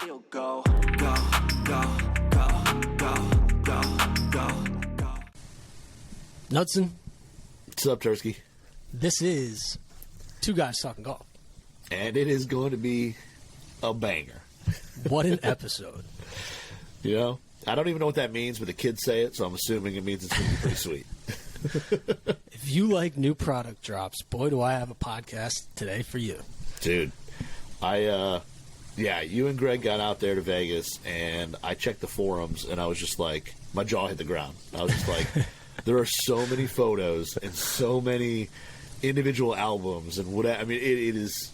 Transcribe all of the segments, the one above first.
still go, go, go, go, go, go, go, go. Knudsen. What's up, Tursky? This is Two Guys Talking Golf. And it is going to be a banger. What an episode. You know, I don't even know what that means, but the kids say it, so I'm assuming it means it's going to be pretty sweet. If you like new product drops, boy, do I have a podcast today for you. Dude, you and Greg got out there to Vegas, and I checked the forums, and I was just like, my jaw hit the ground. I was just like, there are so many photos and so many individual albums, and what I mean, it is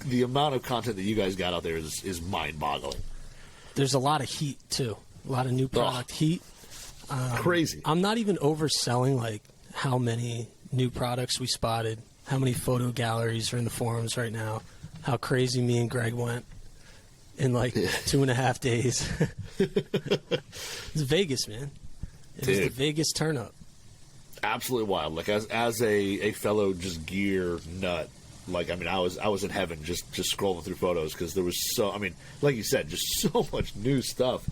the amount of content that you guys got out there is mind-boggling. There's a lot of heat, too. A lot of new product heat. Crazy. I'm not even overselling, like, how many new products we spotted, how many photo galleries are in the forums right now, how crazy me and Greg went in, like, 2.5 days. It's Vegas, man. It was the Vegas turn-up. Absolutely wild. Like, as a fellow just gear nut, like, I mean, I was in heaven just scrolling through photos because there was so, I mean, like you said, just so much new stuff.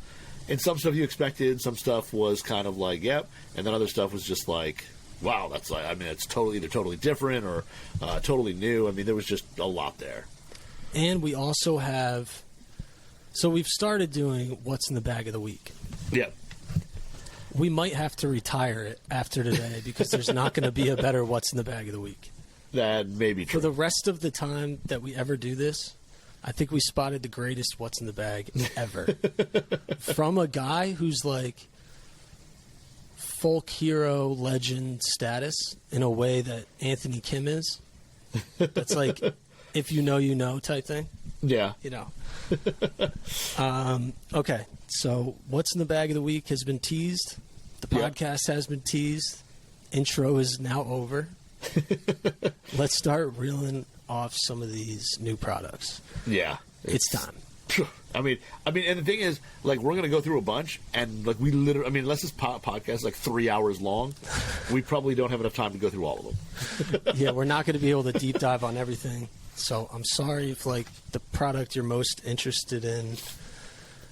And some stuff you expected, some stuff was kind of like, yep, and then other stuff was just like, wow, that's like, I mean, it's either totally different or totally new. I mean, there was just a lot there. And we also have, so we've started doing What's in the Bag of the Week. Yep. We might have to retire it after today because there's not going to be a better What's in the Bag of the Week. That may be true. For the rest of the time that we ever do this, I think we spotted the greatest What's in the Bag ever. From a guy who's like folk hero legend status in a way that Anthony Kim is. That's like, if you know type thing. Yeah. You know. Okay, so What's in the Bag of the Week has been teased. The podcast has been teased. Intro is now over. Let's start reeling off some of these new products. Yeah. It's time. I mean, and the thing is, like, we're going to go through a bunch, and, like, we literally, I mean, unless this podcast is, like, 3 hours long, we probably don't have enough time to go through all of them. Yeah, we're not going to be able to deep dive on everything. So I'm sorry if, like, the product you're most interested in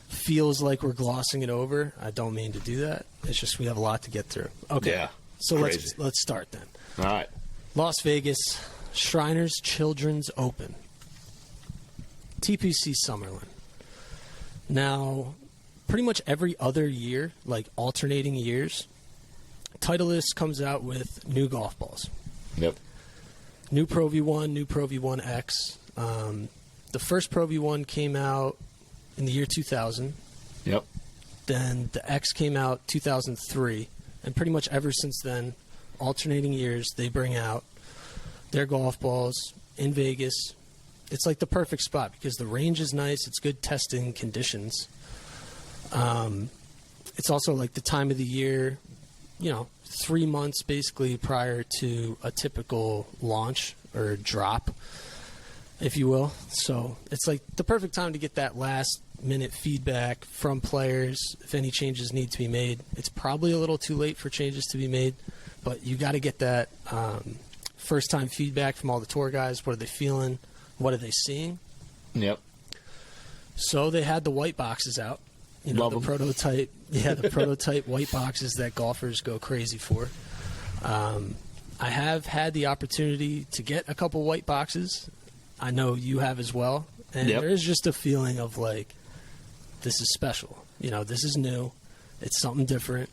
feels like we're glossing it over. I don't mean to do that. It's just we have a lot to get through. Okay. Yeah. So let's start then. All right. Las Vegas, Shriners Children's Open. TPC Summerlin. Now, pretty much every other year, like alternating years, Titleist comes out with new golf balls. Yep. New Pro V1, new Pro V1X. The first Pro V1 came out in the year 2000. Yep. Then the X came out 2003. And pretty much ever since then, alternating years, they bring out their golf balls in Vegas. It's like the perfect spot because the range is nice. It's good testing conditions. It's also like the time of the year, 3 months basically prior to a typical launch or drop, if you will. So it's like the perfect time to get that last minute feedback from players if any changes need to be made. It's probably a little too late for changes to be made, but you got to get that first time feedback from all the tour guys. What are they feeling? What are they seeing? Yep. So they had the white boxes out. Love the them. prototype. Yeah, the prototype white boxes that golfers go crazy for. I have had the opportunity to get a couple white boxes. I know you have as well. And there is just a feeling of like, this is special. This is new. It's something different.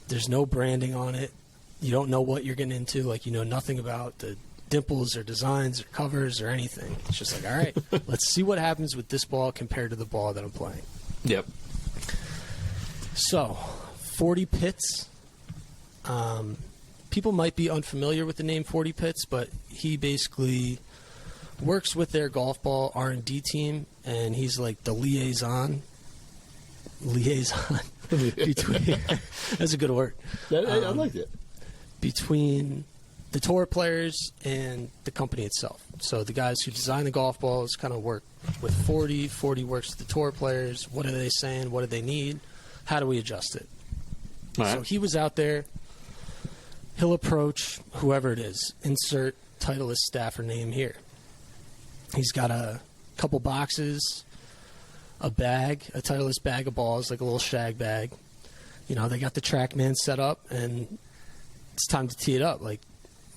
There's no branding on it. You don't know what you're getting into. Like, nothing about the dimples or designs or covers or anything. It's just like, all right, let's see what happens with this ball compared to the ball that I'm playing. Yep. So, 40 Pits. People might be unfamiliar with the name 40 Pits, but he basically works with their golf ball R&D team, and he's like the liaison between. That's a good word. I like it. Between the tour players and the company itself. So the guys who design the golf balls kind of work with 40. 40 works with the tour players. What are they saying? What do they need? How do we adjust it? Right. So he was out there. He'll approach whoever it is. Insert Titleist staffer name here. He's got a couple boxes a Titleist bag of balls, like a little shag bag. You know, they got the TrackMan set up, and it's time to tee it up. Like,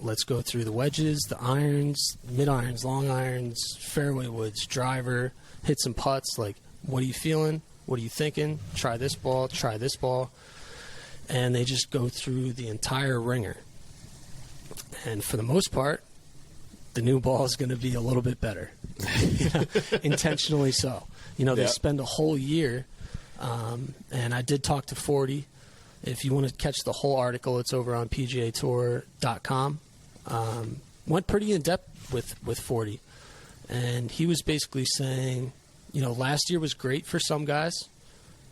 let's go through the wedges, the irons, mid-irons, long irons, fairway woods, driver, hit some putts. Like, what are you feeling? What are you thinking? Try this ball, try this ball. And they just go through the entire ringer. And for the most part, the new ball is going to be a little bit better. Intentionally so. You know, they spend a whole year. And I did talk to 40. If you want to catch the whole article, it's over on PGAtour.com. Went pretty in depth with 40. And he was basically saying, you know, last year was great for some guys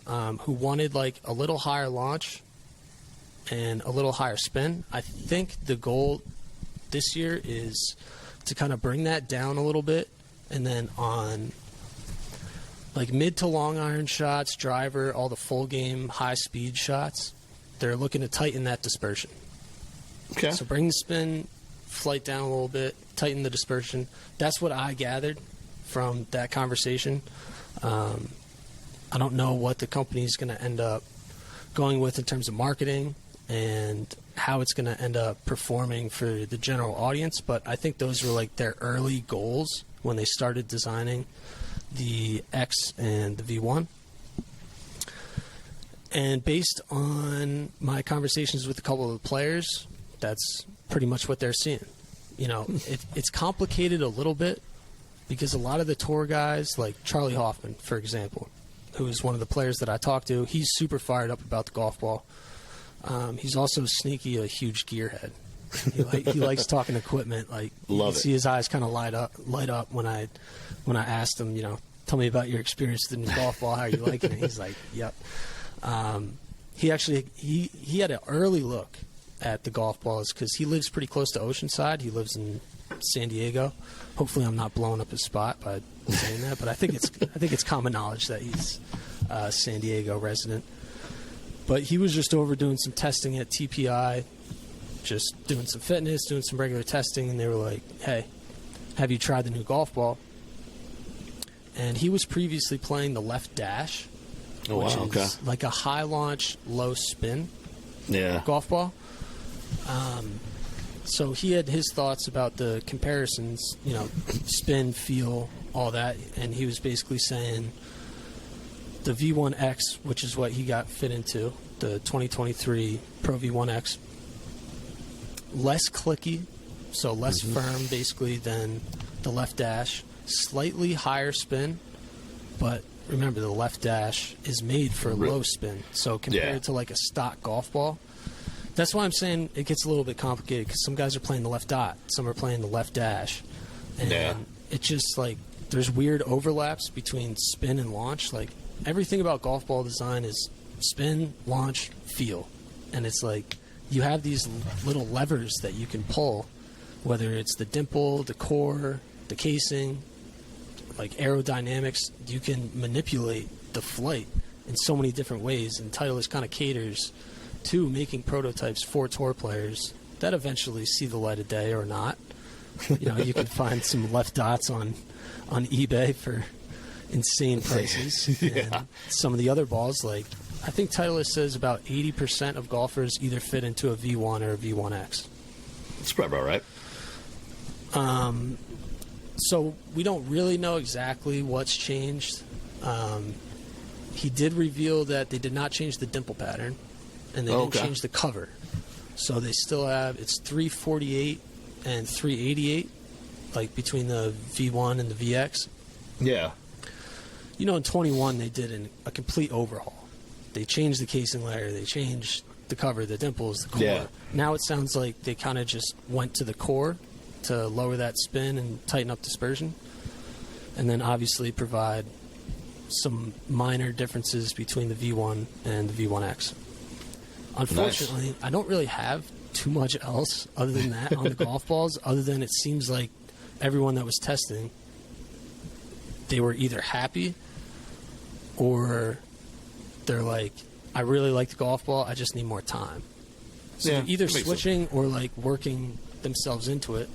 who wanted like a little higher launch and a little higher spin. I think the goal this year is to kind of bring that down a little bit, and then on like mid to long iron shots, driver, all the full game high speed shots, they're looking to tighten that dispersion. Okay. So bring the spin flight down a little bit, tighten the dispersion. That's what I gathered from that conversation. I don't know what the company is going to end up going with in terms of marketing and how it's going to end up performing for the general audience, but I think those were like their early goals when they started designing the X and the V1. And based on my conversations with a couple of the players, that's pretty much what they're seeing. You know, it's complicated a little bit because a lot of the tour guys, like Charlie Hoffman, for example, who is one of the players that I talked to, he's super fired up about the golf ball. He's also sneaky, a huge gearhead. He likes talking equipment. Like, you can see his eyes kind of light up when I asked him, you know, tell me about your experience with the new golf ball. How are you liking it? He's like, yep. He actually he had an early look at the golf balls because he lives pretty close to Oceanside. He lives in San Diego. Hopefully, I'm not blowing up his spot by saying that, but I think it's common knowledge that he's a San Diego resident. But he was just over doing some testing at TPI, just doing some fitness, doing some regular testing, and they were like, "Hey, have you tried the new golf ball?" And he was previously playing the left dash, which is like a high launch, low spin golf ball. So he had his thoughts about the comparisons, you know, spin, feel, all that, and he was basically saying the V1X, which is what he got fit into, the 2023 Pro V1X, less clicky, so less firm basically than the left dash, slightly higher spin, but remember the left dash is made for low spin, so compared to like a stock golf ball, that's why I'm saying it gets a little bit complicated because some guys are playing the left dot, some are playing the left dash, and it's just like there's weird overlaps between spin and launch. Like everything about golf ball design is spin, launch, feel, and it's like you have these little levers that you can pull, whether it's the dimple, the core, the casing, like aerodynamics. You can manipulate the flight in so many different ways, and Titleist kind of caters to making prototypes for tour players that eventually see the light of day or not. You know, you can find some left dots on eBay for insane prices. And some of the other balls, like I think Titleist says about 80% of golfers either fit into a V1 or a V1X. That's probably about right. So we don't really know exactly what's changed. He did reveal that they did not change the dimple pattern, and they didn't change the cover. So they still have, it's 348 and 388, like between the V1 and the VX. Yeah. You know, in 21, they did a complete overhaul. They changed the casing layer, they changed the cover, the dimples, the core. Yeah. Now it sounds like they kind of just went to the core to lower that spin and tighten up dispersion, and then obviously provide some minor differences between the V1 and the V1X. Unfortunately, I don't really have too much else other than that on the golf balls, other than it seems like everyone that was testing, they were either happy or they're like, I really like the golf ball, I just need more time. So they're either switching or like working themselves into it.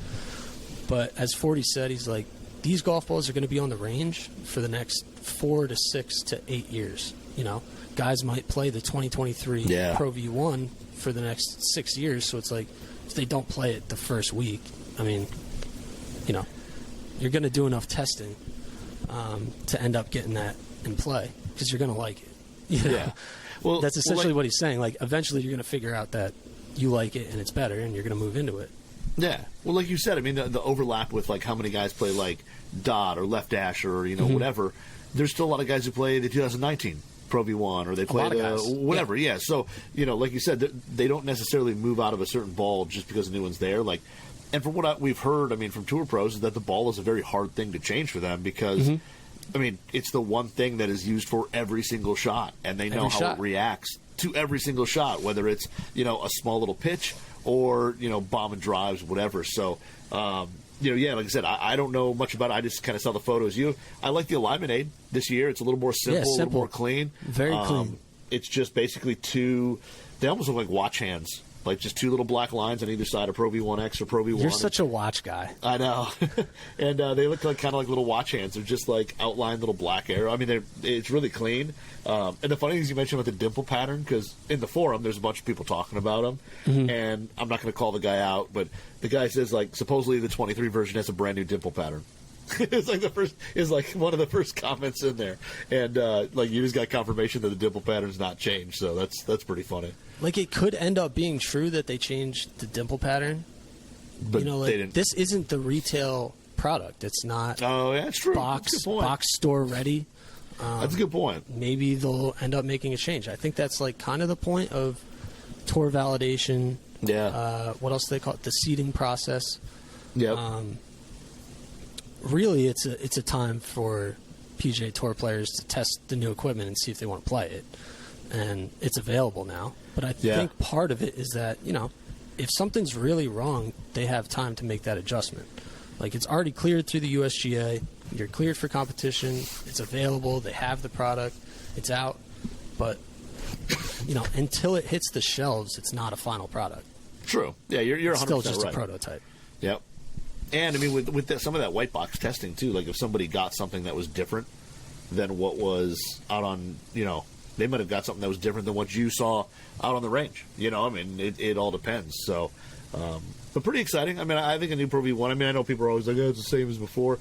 But as 40 said, he's like, these golf balls are going to be on the range for the next 4 to 6 to 8 years. You know, guys might play the 2023 Pro V1 for the next 6 years. So it's like, if they don't play it the first week, I mean, you know, you're going to do enough testing to end up getting that in play because you're going to like it. You know? Yeah. Well, that's essentially what he's saying. Like, eventually you're going to figure out that you like it and it's better and you're going to move into it. Yeah. Well, like you said, I mean, the overlap with, like, how many guys play, like, dot or left dash or, you know, whatever. There's still a lot of guys who play the 2019 Pro V1 or they play whatever. Yeah. So, you know, like you said, they don't necessarily move out of a certain ball just because a new one's there. Like, and from what we've heard, I mean, from tour pros, is that the ball is a very hard thing to change for them because, I mean, it's the one thing that is used for every single shot, and they know how it reacts to every single shot, whether it's, you know, a small little pitch or, you know, bomb and drives, whatever. So, you know, yeah, like I said, I don't know much about it. I just kind of saw the photos. I like the alignment aid this year. It's a little more simple, a little more clean. Very clean. It's just basically they almost look like watch hands. Like just two little black lines on either side of Pro V1X or Pro V1. You're such a watch guy. I know. And they look like kind of like little watch hands. They're just like outlined little black arrow. I mean, it's really clean. And the funny thing is you mentioned about the dimple pattern, because in the forum there's a bunch of people talking about them. And I'm not going to call the guy out, but the guy says, like, supposedly the 23 version has a brand new dimple pattern. It's like one of the first comments in there, and like you just got confirmation that the dimple pattern's not changed, so that's pretty funny. Like, it could end up being true that they changed the dimple pattern, but you know, like, they didn't. This isn't the retail product. It's not. Oh, yeah, that's true. Box store ready. That's a good point. Maybe they'll end up making a change. I think that's like kind of the point of tour validation. Yeah. What else do they call it? The seeding process. Yeah. Really, it's a time for PGA Tour players to test the new equipment and see if they want to play it. And it's available now. But I think part of it is that, you know, if something's really wrong, they have time to make that adjustment. Like, it's already cleared through the USGA. You're cleared for competition. It's available. They have the product. It's out. But, you know, until it hits the shelves, it's not a final product. True. Yeah, you're 100% right. It's still just a prototype. Yep. And, I mean, with some of that white box testing, too, like if somebody got something that was different than what was out on, you know, they might have got something that was different than what you saw out on the range. You know, I mean, it all depends. So, but pretty exciting. I mean, I think a new Pro V1, I mean, I know people are always like, oh, it's the same as before.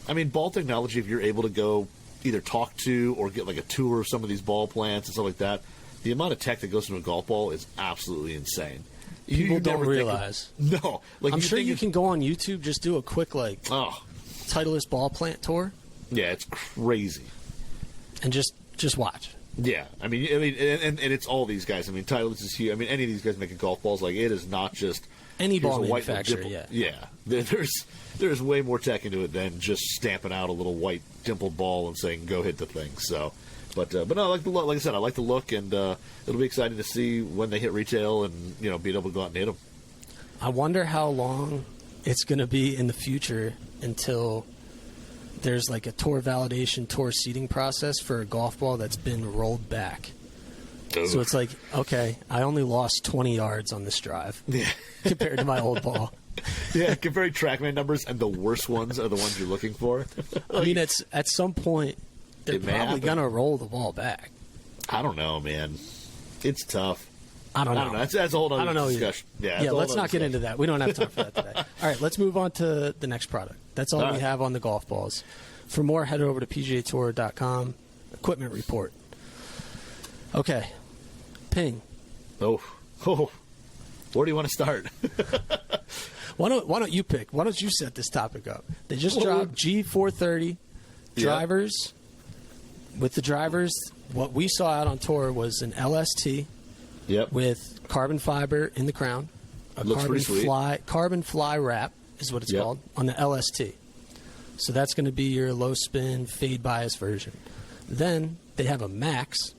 I mean, ball technology, if you're able to go either talk to or get like a tour of some of these ball plants and stuff like that, the amount of tech that goes into a golf ball is absolutely insane. People don't realize. No. Like, I'm sure you can go on YouTube, just do a quick, like, Titleist ball plant tour. Yeah, it's crazy. And just watch. Yeah. I mean, and it's all these guys. I mean, Titleist is huge. I mean, any of these guys making golf balls, like, it is not just any ball manufacturer, Yeah. There's way more tech into it than just stamping out a little white dimpled ball and saying, go hit the thing. So... But no, like I said, I like the look, and it'll be exciting to see when they hit retail and, you know, being able to go out and hit them. I wonder how long it's going to be in the future until there's like a tour validation, tour seeding process for a golf ball that's been rolled back. Oof. So it's like, okay, I only lost 20 yards on this drive compared to my old ball. Yeah, comparing TrackMan numbers, and the worst ones are the ones you're looking for. I mean, it's at some point... They're probably going to roll the ball back. I don't know, man. It's tough. I don't know. That's a whole other discussion. Yeah, let's not get into that. We don't have time for that today. All right, let's move on to the next product. That's all we have on the golf balls. For more, head over to PGAtour.com. Equipment report. Okay. Ping. Oh. Where do you want to start? Why don't you pick? Why don't you set this topic up? They just dropped G430 drivers. Yep. With the drivers, what we saw out on tour was an LST with carbon fiber in the crown. Looks carbon fly wrap is what it's called on the LST. So that's going to be your low spin, fade bias version. Then they have a Max.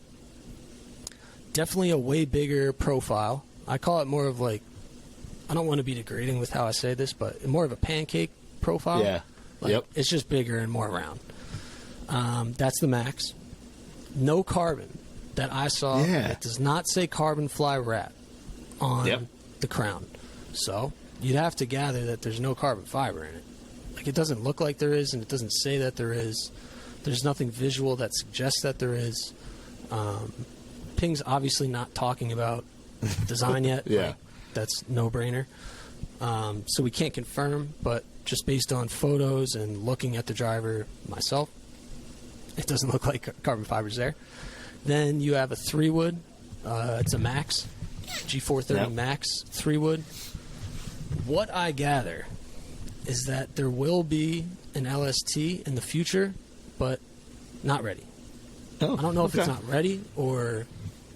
Definitely a way bigger profile. I call it more of like, I don't want to be degrading with how I say this, but more of a pancake profile. Yeah. Like, it's just bigger and more round. That's the Max. No carbon that I saw. It does not say carbon fly wrap on the crown. So you'd have to gather that there's no carbon fiber in it. Like, it doesn't look like there is, and it doesn't say that there is. There's nothing visual that suggests that there is. Ping's obviously not talking about design yet. Yeah. Like, that's no-brainer. So we can't confirm, but just based on photos and looking at the driver myself, it doesn't look like carbon fiber's there. Then you have a 3-wood. It's a Max, G430 Yep. Max 3-wood. What I gather is that there will be an LST in the future, but not ready. Oh, I don't know if it's okay. not ready or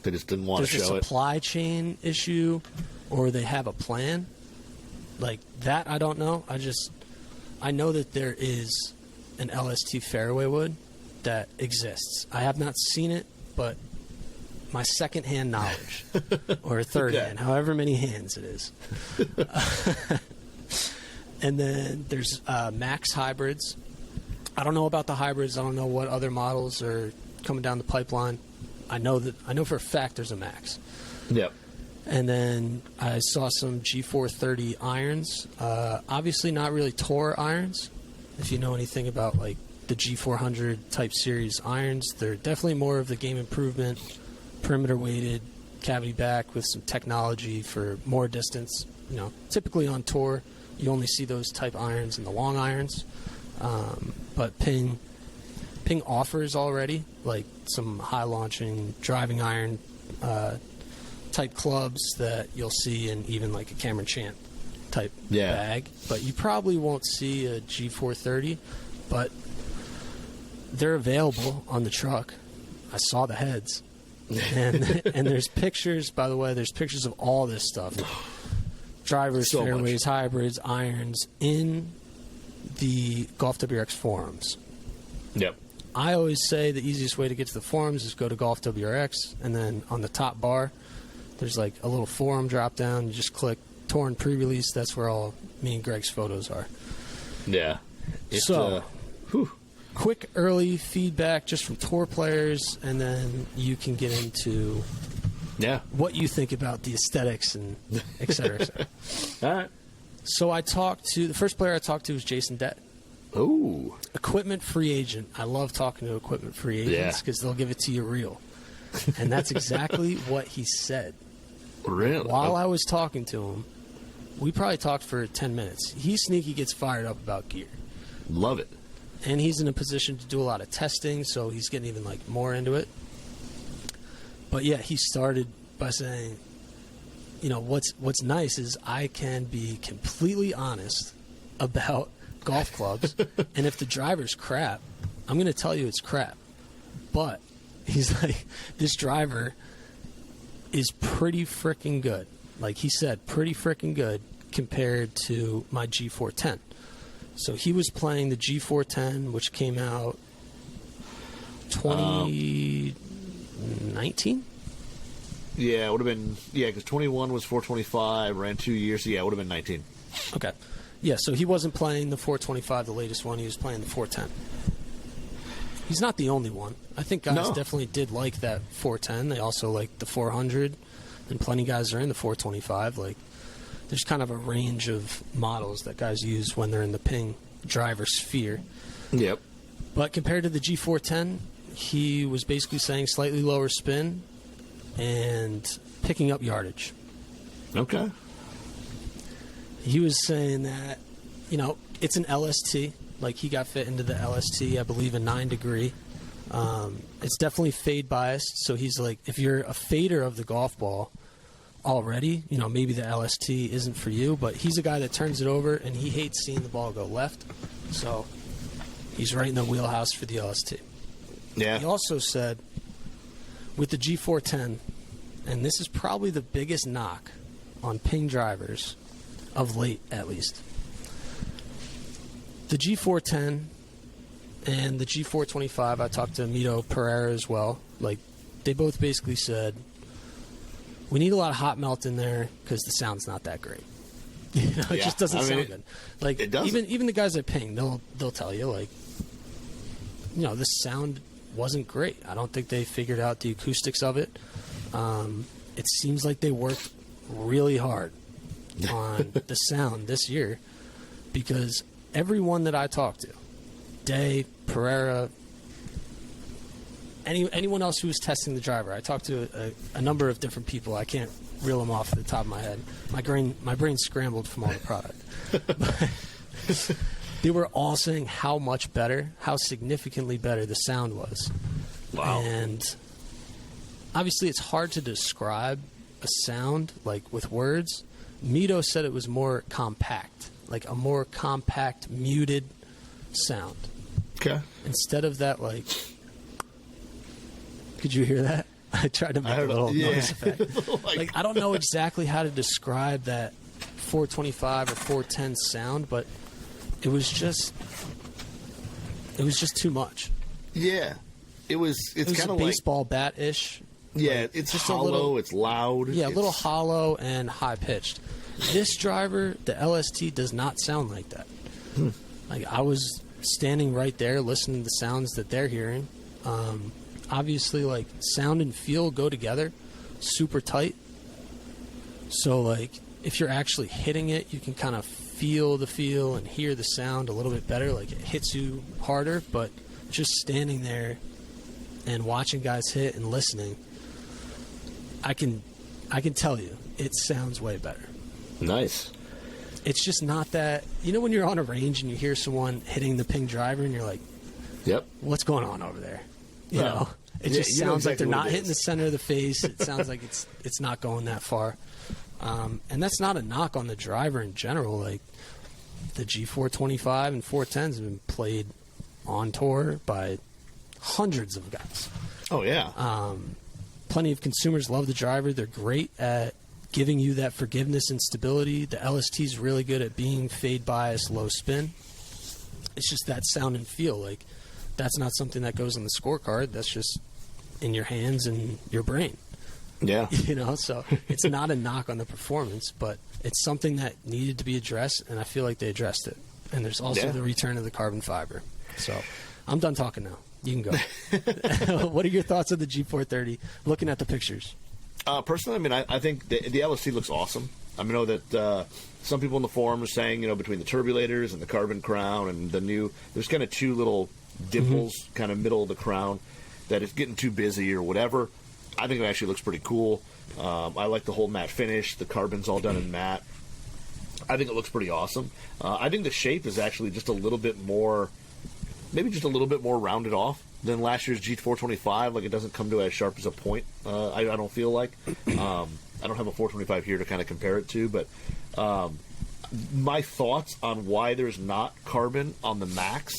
They just didn't want to there's a show it. supply chain issue or they have a plan. Like that, I don't know. I know that there is an LST fairway wood that exists. I have not seen it, but my second-hand knowledge, or third-hand, however many hands it is. And then there's Max hybrids. I don't know about the hybrids. I don't know what other models are coming down the pipeline. I know for a fact there's a Max. Yep. And then I saw some G430 irons. Obviously not really tour irons. If you know anything about like the G400 type series irons, they're definitely more of the game improvement, perimeter weighted, cavity back with some technology for more distance. You know, typically on tour, you only see those type irons in the long irons. But Ping offers already like some high launching driving iron type clubs that you'll see in even like a Cameron Chant type bag. But you probably won't see a G430, but they're available on the truck. I saw the heads. And there's pictures, by the way, there's pictures of all this stuff. Drivers, So fairways, hybrids, irons in the Golf WRX forums. Yep. I always say the easiest way to get to the forums is go to Golf WRX, and then on the top bar, there's like a little forum drop down. You just click Torn Pre-Release. That's where all me and Greg's photos are. Yeah. Quick early feedback just from tour players, and then you can get into what you think about the aesthetics and et cetera, et cetera. All right. So the first player I talked to was Jason Dett. Ooh. Equipment free agent. I love talking to equipment free agents because they'll give it to you real. And that's exactly what he said. Really? While I was talking to him, we probably talked for 10 minutes. He sneaky gets fired up about gear. Love it. And he's in a position to do a lot of testing, so he's getting even like more into it. But yeah, he started by saying, you know, what's nice is I can be completely honest about golf clubs, and if the driver's crap, I'm going to tell you it's crap. But he's like, this driver is pretty freaking good. Like he said, pretty freaking good compared to my G410. So he was playing the G410, which came out 2019? Yeah, it would have been, because 21 was 425, ran 2 years, so yeah, it would have been 19. Okay. Yeah, so he wasn't playing the 425, the latest one. He was playing the 410. He's not the only one. I think guys definitely did like that 410. They also like the 400, and plenty of guys are in the 425. Like, there's kind of a range of models that guys use when they're in the Ping driver sphere. Yep. But compared to the G410, he was basically saying slightly lower spin and picking up yardage. Okay. He was saying that, you know, it's an LST. Like, he got fit into the LST, I believe, a 9 degree. It's definitely fade biased. So he's like, if you're a fader of the golf ball already, you know, maybe the LST isn't for you. But he's a guy that turns it over, and he hates seeing the ball go left. So he's right in the wheelhouse for the LST. Yeah. He also said, with the G410, and this is probably the biggest knock on Ping drivers of late, at least. The G410 and the G425, I talked to Mito Pereira as well. Like, they both basically said, we need a lot of hot melt in there because the sound's not that great. You know, it just doesn't sound good. Like, even the guys at Ping, they'll tell you, like, you know, the sound wasn't great. I don't think they figured out the acoustics of it. It seems like they worked really hard on the sound this year because everyone that I talked to, Day, Pereira, anyone else who was testing the driver. I talked to a number of different people. I can't reel them off at the top of my head. My brain scrambled from all the product. But they were all saying how much better, how significantly better the sound was. Wow. And obviously it's hard to describe a sound like with words. Mito said it was more compact, like a more compact, muted sound. Okay. Instead of that, like, could you hear that? I tried to make a little noise effect. Like, I don't know exactly how to describe that 425 or 410 sound, but it was just too much. Yeah. It's kind of like baseball bat-ish. Yeah, like, it's just hollow, it's loud. Yeah, a little hollow and high-pitched. This driver, the LST, does not sound like that. Like, I was standing right there listening to the sounds that they're hearing. Obviously, like, sound and feel go together super tight. So, like, if you're actually hitting it, you can kind of feel the feel and hear the sound a little bit better. Like, it hits you harder, but just standing there and watching guys hit and listening, I can tell you, it sounds way better. Nice. It's just not that, you know, when you're on a range and you hear someone hitting the ping driver and you're like, yep, what's going on over there? You know, it just sounds like they're not hitting the center of the face. It sounds like it's not going that far. And that's not a knock on the driver in general. Like, the G425 and 410s have been played on tour by hundreds of guys. Oh, yeah. Plenty of consumers love the driver. They're great at giving you that forgiveness and stability. The LST is really good at being fade bias, low spin. It's just that sound and feel. Like, that's not something that goes in the scorecard. That's just in your hands and your brain. Yeah. You know, so it's not a knock on the performance, but it's something that needed to be addressed, and I feel like they addressed it. And there's also the return of the carbon fiber. So I'm done talking now. You can go. What are your thoughts on the G430, looking at the pictures? Personally, I mean, I think the LST looks awesome. I know that some people in the forum are saying, you know, between the turbulators and the carbon crown and the new, there's kind of two little dimples kind of middle of the crown that it's getting too busy or whatever. I think it actually looks pretty cool. I like the whole matte finish. The carbon's all done in matte. I think it looks pretty awesome. I think the shape is actually just a little bit more, maybe just a little bit more rounded off than last year's G425. Like, it doesn't come to as sharp as a point, I don't feel like. I don't have a 425 here to kind of compare it to, but my thoughts on why there's not carbon on the Max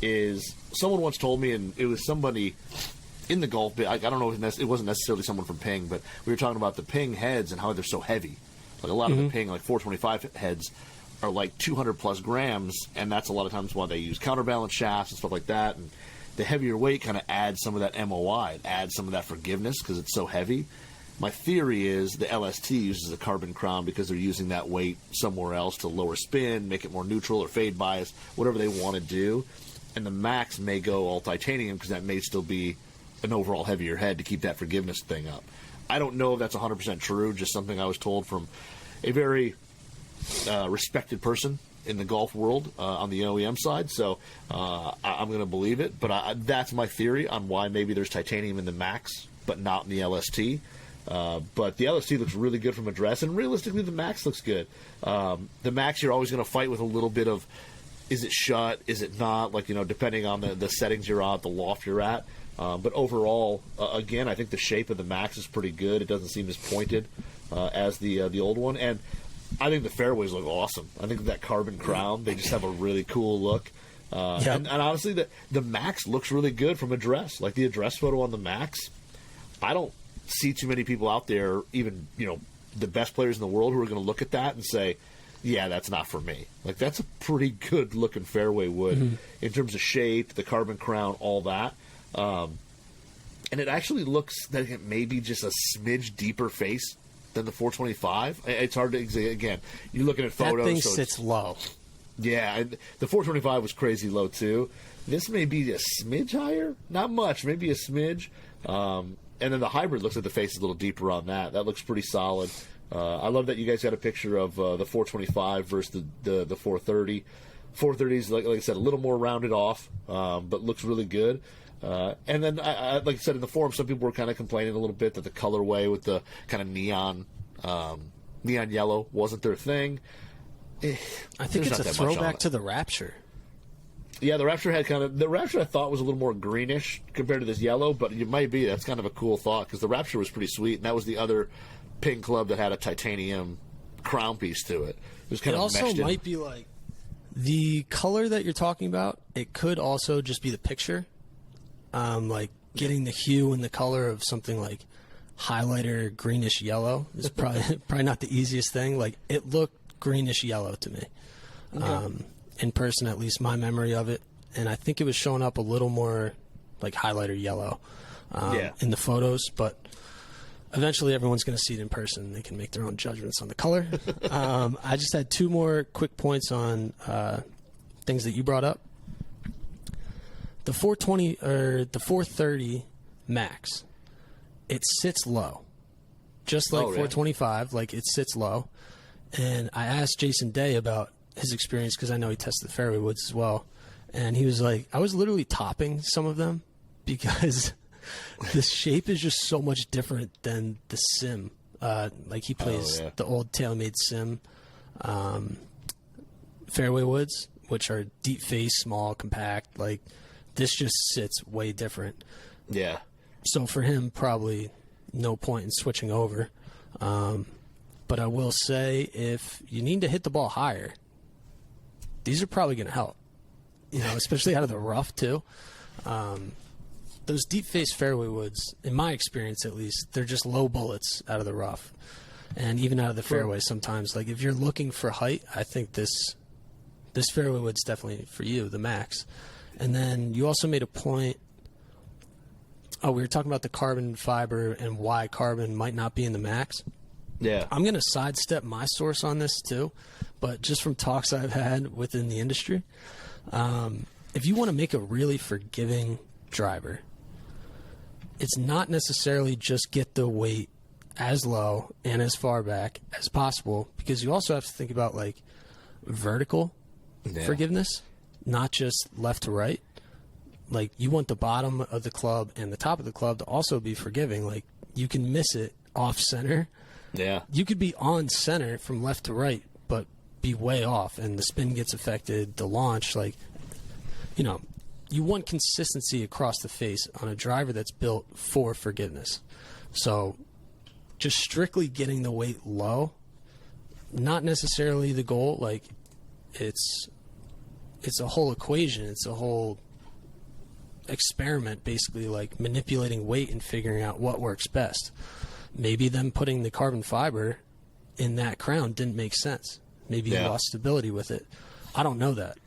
is, someone once told me, and it was somebody in the golf bit, I don't know if it wasn't necessarily someone from Ping, but we were talking about the Ping heads and how they're so heavy. Like, a lot of the Ping, like 425 heads, are like 200 plus grams, and that's a lot of times why they use counterbalance shafts and stuff like that. And the heavier weight kind of adds some of that MOI, it adds some of that forgiveness because it's so heavy. My theory is the LST uses a carbon crown because they're using that weight somewhere else to lower spin, make it more neutral or fade bias, whatever they want to do. And the Max may go all titanium because that may still be an overall heavier head to keep that forgiveness thing up. I don't know if that's 100% true, just something I was told from a very respected person in the golf world on the OEM side, so I'm going to believe it. But that's my theory on why maybe there's titanium in the Max, but not in the LST. But the LST looks really good from address, and realistically, the Max looks good. The Max, you're always going to fight with a little bit of, is it shut, is it not? Like, you know, depending on the settings you're on, the loft you're at. But overall, again, I think the shape of the Max is pretty good. It doesn't seem as pointed as the old one, and I think the fairways look awesome. I think that carbon crown, they just have a really cool look. And honestly, the Max looks really good from address. Like, the address photo on the Max, I don't see too many people out there, even, you know, the best players in the world, who are going to look at that and say, yeah, that's not for me. Like, that's a pretty good looking fairway wood in terms of shape, the carbon crown, all that. And it actually looks like it may be just a smidge deeper face than the 425. It's hard to, again, you're looking at photos. That thing sits low. Yeah, and the 425 was crazy low too. This may be a smidge higher, not much, maybe a smidge. And then the hybrid looks like the face is a little deeper on that. That looks pretty solid. I love that you guys got a picture of the 425 versus the 430. 430 is, like I said, a little more rounded off, but looks really good. And then, like I said in the forum, some people were kind of complaining a little bit that the colorway with the kind of neon yellow wasn't their thing. I think it's a throwback to the Rapture. Yeah, the Rapture I thought was a little more greenish compared to this yellow, but it might be. That's kind of a cool thought because the Rapture was pretty sweet, and that was the other Ping club that had a titanium crown piece to it. It was kind of also meshed in. might be like the color that you're talking about. It could also just be the picture, like getting the hue and the color of something like highlighter greenish yellow is probably not the easiest thing. Like it looked greenish yellow to me. Okay. In person, at least my memory of it, and I think it was showing up a little more like highlighter yellow in the photos, but eventually everyone's going to see it in person. They can make their own judgments on the color. I just had two more quick points on things that you brought up. The 420 or the 430 max, it sits low, just like 425. Like it sits low, and I asked Jason Day about his experience because I know he tested the fairway woods as well, and he was like, I was literally topping some of them because the shape is just so much different than the sim. Like he plays the old TaylorMade sim fairway woods, which are deep face, small, compact. Like this just sits way different. Yeah. So for him, probably no point in switching over. But I will say, if you need to hit the ball higher, these are probably going to help, especially out of the rough too. Those deep face fairway woods, in my experience at least, they're just low bullets out of the rough, and even out of the fairway sometimes. Like if you're looking for height, I think this fairway wood's definitely for you, the max. And then you also made a point. Oh, we were talking about the carbon fiber and why carbon might not be in the max. Yeah. I'm going to sidestep my source on this too, but just from talks I've had within the industry, if you want to make a really forgiving driver, it's not necessarily just get the weight as low and as far back as possible, because you also have to think about like vertical forgiveness, not just left to right. Like you want the bottom of the club and the top of the club to also be forgiving. Like you can miss it off center. Yeah. You could be on center from left to right, but be way off, and the spin gets affected, the launch, like, you want consistency across the face on a driver that's built for forgiveness. So just strictly getting the weight low, not necessarily the goal. Like it's a whole equation. It's a whole experiment, basically, like manipulating weight and figuring out what works best. Maybe them putting the carbon fiber in that crown didn't make sense. Maybe you lost stability with it. I don't know that.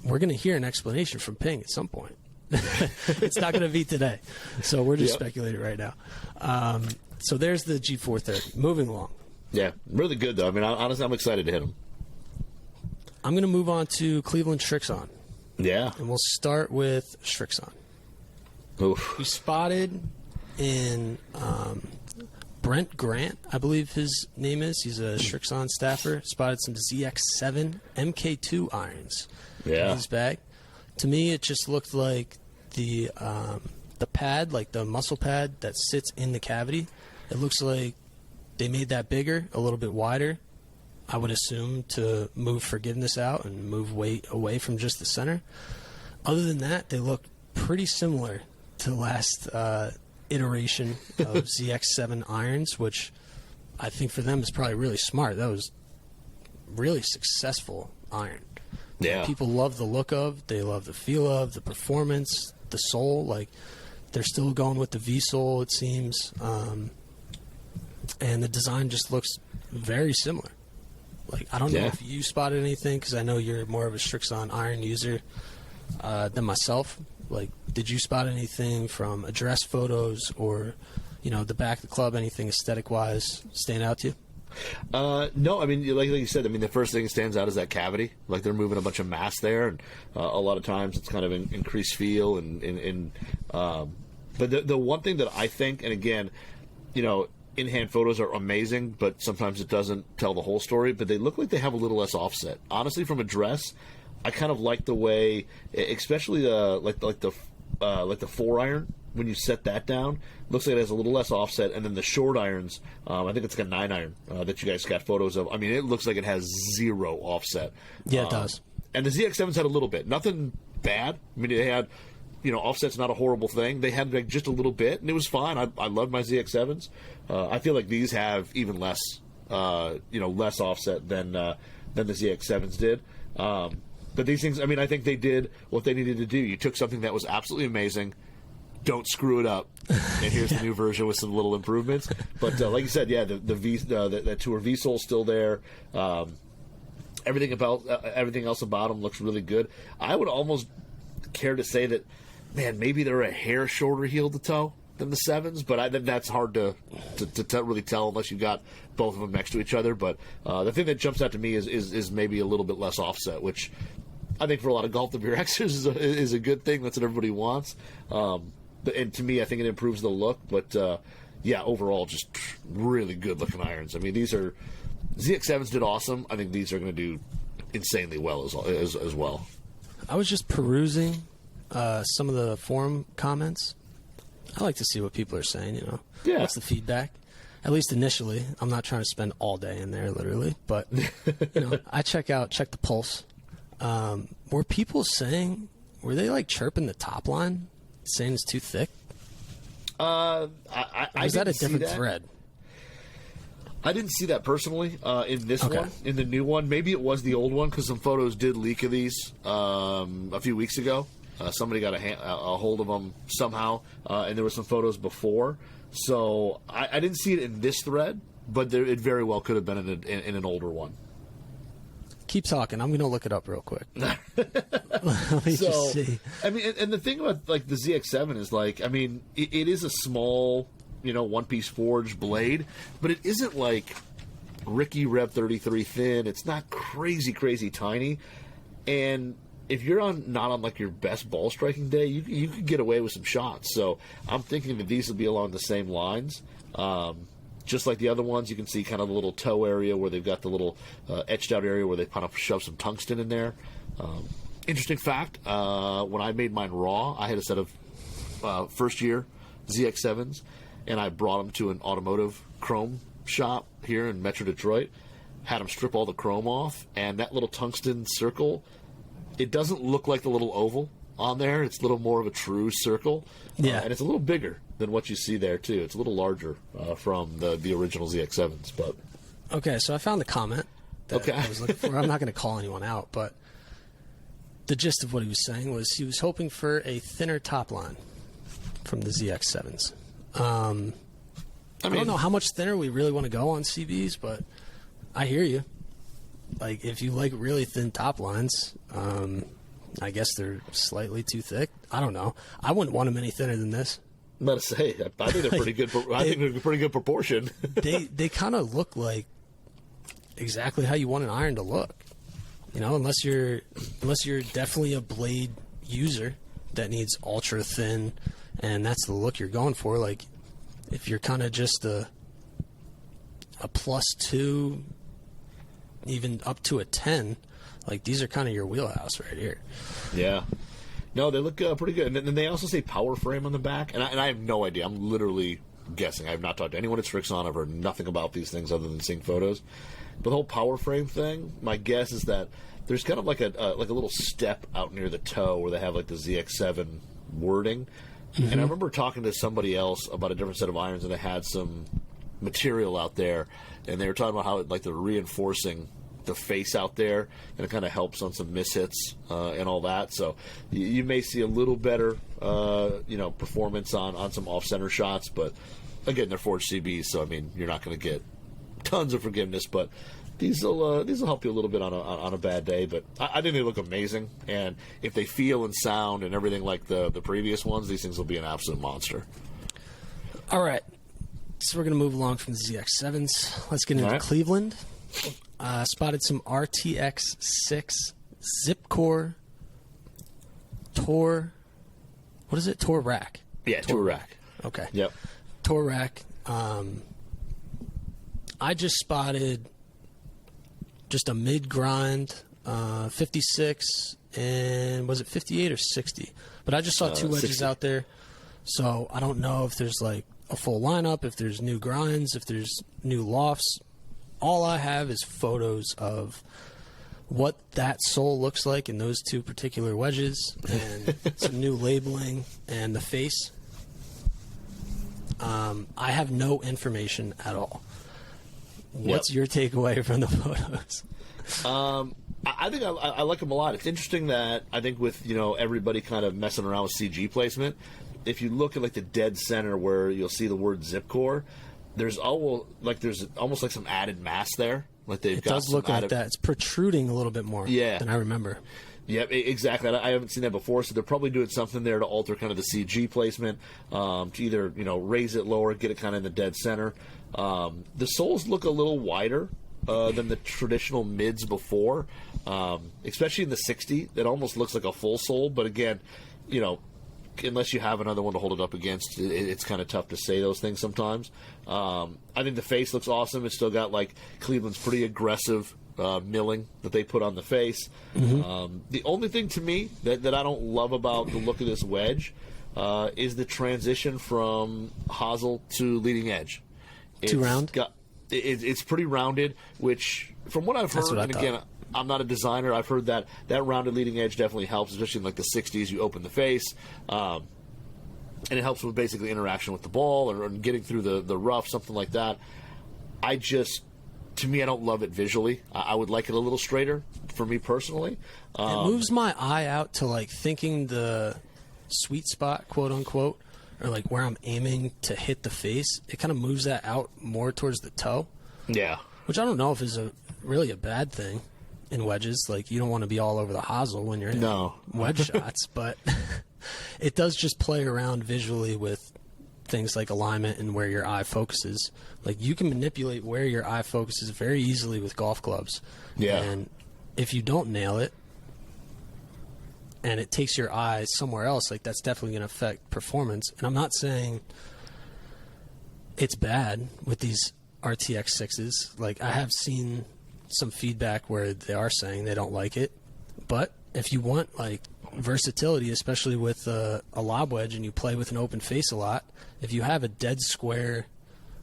We're going to hear an explanation from Ping at some point. It's not going to be today. So we're just speculating right now. So there's the G430. Moving along. Yeah, really good, though. I mean, honestly, I'm excited to hit him. I'm going to move on to Cleveland Srixon. Yeah. And we'll start with Srixon. Oof. We spotted in Brent Grant, I believe his name is. He's a Srixon staffer. Spotted some ZX7 MK2 irons in his bag. To me, it just looked like the pad, like the muscle pad that sits in the cavity. It looks like they made that bigger, a little bit wider, I would assume, to move forgiveness out and move weight away from just the center. Other than that, they look pretty similar to the last iteration of ZX7 irons, which I think for them is probably really smart. That was really successful iron. Yeah. People love the look of, they love the feel of, the performance, the sole. Like, they're still going with the V-sole, it seems. And the design just looks very similar. Like, I don't know if you spotted anything, because I know you're more of a Srixon iron user than myself. Like, did you spot anything from address photos or, the back of the club, anything aesthetic-wise stand out to you? No, I mean, like you said, I mean, the first thing that stands out is that cavity. Like, they're moving a bunch of mass there, and a lot of times it's kind of an increased feel. But the one thing that I think, and again, in-hand photos are amazing, but sometimes it doesn't tell the whole story, but they look like they have a little less offset. Honestly, from address, I kind of like the way, especially the like the 4-iron, when you set that down, looks like it has a little less offset, and then the short irons, I think it's like a 9-iron that you guys got photos of. I mean, it looks like it has 0 offset. Yeah, it does. And the ZX7s had a little bit, nothing bad. I mean, they had, offset's not a horrible thing. They had like just a little bit, and it was fine. I love my ZX7s. I feel like these have even less, less offset than the ZX7s did. But these things, I mean, I think they did what they needed to do. You took something that was absolutely amazing. Don't screw it up. And here's the new version with some little improvements. But like you said, yeah, the Tour V-sole's still there. Everything else about them looks really good. I would almost care to say that, man, maybe they're a hair shorter heel to toe than the 7s, but that's hard to really tell unless you got both of them next to each other. But the thing that jumps out to me is maybe a little bit less offset, which I think for a lot of Golf WRXers is a good thing. That's what everybody wants. And to me, I think it improves the look. But yeah, overall, just really good looking irons. I mean, these are ZX7s did awesome. I think these are going to do insanely well as well. I was just perusing some of the forum comments. I like to see what people are saying, Yeah. What's the feedback? At least initially. I'm not trying to spend all day in there, literally. But, I check the pulse. Were people saying, were they like chirping the top line, saying it's too thick? Or is that a different thread? I didn't see that personally in this Okay. one. In the new one, maybe it was the old one because some photos did leak of these a few weeks ago. Somebody got a hold of them somehow, and there were some photos before. So I didn't see it in this thread, but it very well could have been in an older one. Keep talking. I'm going to look it up real quick. Let me just see. I mean, and the thing about like the ZX7 is like, I mean, it is a small, one-piece forged blade, but it isn't like Ricky Rev 33 thin. It's not crazy tiny, and if you're not on like your best ball striking day, you could get away with some shots. So I'm thinking that these will be along the same lines. Just like the other ones, you can see kind of the little toe area where they've got the little etched out area where they kind of shove some tungsten in there. Interesting fact, when I made mine raw, I had a set of first year ZX7s, and I brought them to an automotive chrome shop here in Metro Detroit, had them strip all the chrome off, and that little tungsten circle, it doesn't look like the little oval on there. It's a little more of a true circle. Yeah. And it's a little bigger than what you see there, too. It's a little larger from the original ZX7s. But Okay, so I found the comment that I was looking for. I'm not going to call anyone out, but the gist of what he was saying was he was hoping for a thinner top line from the ZX7s. I don't know how much thinner we really want to go on CBs, but I hear you. Like, if you like really thin top lines, I guess they're slightly too thick. I don't know. I wouldn't want them any thinner than this. I'm about to say, I think they're pretty good. I think they're a pretty good proportion. They kind of look like exactly how you want an iron to look. Unless you're definitely a blade user that needs ultra thin, and that's the look you're going for. Like, if you're kind of just a +2, even up to a 10, like these are kind of your wheelhouse right here. Yeah. No, they look pretty good. And then they also say power frame on the back. And I have no idea. I'm literally guessing. I have not talked to anyone at Srixon. I've heard nothing about these things other than seeing photos. But the whole power frame thing, my guess is that there's kind of like a little step out near the toe where they have like the ZX7 wording. Mm-hmm. And I remember talking to somebody else about a different set of irons, and they had some material out there, and they were talking about how like they're reinforcing the face out there, and it kind of helps on some mishits and all that. So you may see a little better, performance on some off-center shots. But again, they're forged CBs, so I mean, you're not going to get tons of forgiveness. But these will help you a little bit on a bad day. But I think they look amazing, and if they feel and sound and everything like the previous ones, these things will be an absolute monster. All right, so we're going to move along from the ZX7s. Let's get into Cleveland. Spotted some RTX 6 Zipcore Tour. What is it? Tour rack. Yeah, Tour rack. Okay. Yep. Tour rack. I just spotted just a mid grind 56 and was it 58 or 60? But I just saw 2 wedges 60. out there, so I don't know if there's like a full lineup, if there's new grinds, if there's new lofts. All I have is photos of what that sole looks like in those 2 particular wedges, and some new labeling and the face. I have no information at all. What's your takeaway from the photos? I think I like them a lot. It's interesting that I think with everybody kind of messing around with CG placement, if you look at like the dead center where you'll see the word Zipcore, there's almost like some added mass there. Like they've It got does look some like that. It's protruding a little bit more than I remember. Yep, exactly. I haven't seen that before, so they're probably doing something there to alter kind of the CG placement, to either raise it lower, get it kind of in the dead center. The soles look a little wider than the traditional mids before, especially in the 60. It almost looks like a full sole, but again, unless you have another one to hold it up against, it's kind of tough to say those things sometimes. I think the face looks awesome. It's still got like Cleveland's pretty aggressive milling that they put on the face. The only thing to me that I don't love about the look of this wedge is the transition from hosel to leading edge. Too round? It's pretty rounded, which from what I've heard, and again, I'm not a designer, I've heard that rounded leading edge definitely helps, especially in like the 60s. You open the face, and it helps with basically interaction with the ball or getting through the rough, something like that. To me, I don't love it visually. I would like it a little straighter for me personally. It moves my eye out to like thinking the sweet spot, quote unquote, or like where I'm aiming to hit the face. It kind of moves that out more towards the toe. Yeah. Which I don't know if is really a bad thing in wedges. Like you don't want to be all over the hosel when you're in wedge shots, but it does just play around visually with things like alignment and where your eye focuses. Like you can manipulate where your eye focuses very easily with golf clubs. Yeah. And if you don't nail it and it takes your eye somewhere else, like that's definitely going to affect performance. And I'm not saying it's bad with these RTX 6s. Like I have seen some feedback where they are saying they don't like it. But if you want like versatility, especially with a lob wedge and you play with an open face a lot, if you have a dead square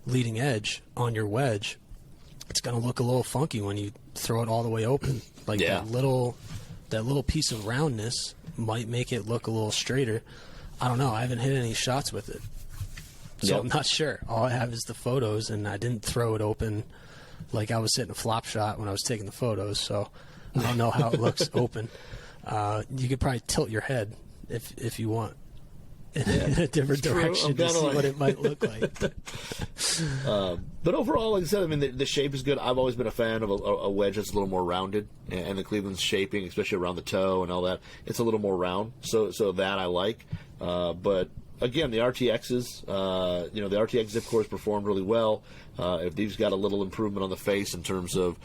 leading edge on your wedge, it's going to look a little funky when you throw it all the way open. Like that little piece of roundness might make it look a little straighter. I don't know. I haven't hit any shots with it, so I'm not sure. All I have is the photos, and I didn't throw it open like I was hitting a flop shot when I was taking the photos, so I don't know how it looks open. You could probably tilt your head if you want in a different direction to see what it might look like. But overall, like I said, I mean, the shape is good. I've always been a fan of a wedge that's a little more rounded, and the Cleveland's shaping, especially around the toe and all that, it's a little more round. So that I like. But again, the RTXs, the RTX zip cores performed really well. If these got a little improvement on the face in terms of,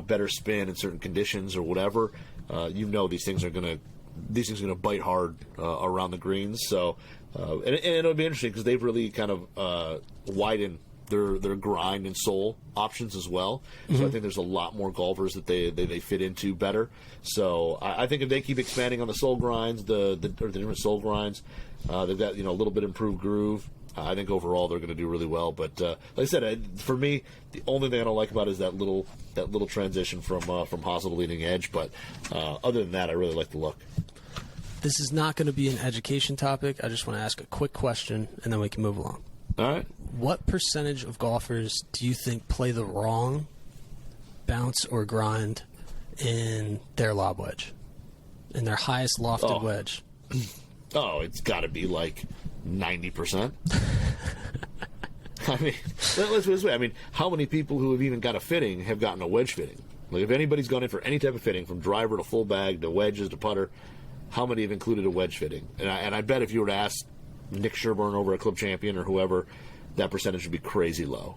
better spin in certain conditions or whatever, these things are going to bite hard around the greens. So, and it'll be interesting because they've really kind of widened their grind and sole options as well. So I think there's a lot more golfers that they fit into better. So I think if they keep expanding on the sole grinds, the different sole grinds, they've got a little bit improved groove. I think overall they're going to do really well. But like I said, for me, the only thing I don't like about it is that little transition from hosel to leading edge. But other than that, I really like the look. This is not going to be an education topic. I just want to ask a quick question, and then we can move along. All right. What percentage of golfers do you think play the wrong bounce or grind in their lob wedge, in their highest lofted wedge? Oh, it's got to be like 90%. I mean, let's put it this way. I mean, how many people who have even got a fitting have gotten a wedge fitting? Like, if anybody's gone in for any type of fitting, from driver to full bag to wedges to putter, how many have included a wedge fitting? And I bet if you were to ask Nick Sherburne over at Club Champion or whoever, that percentage would be crazy low.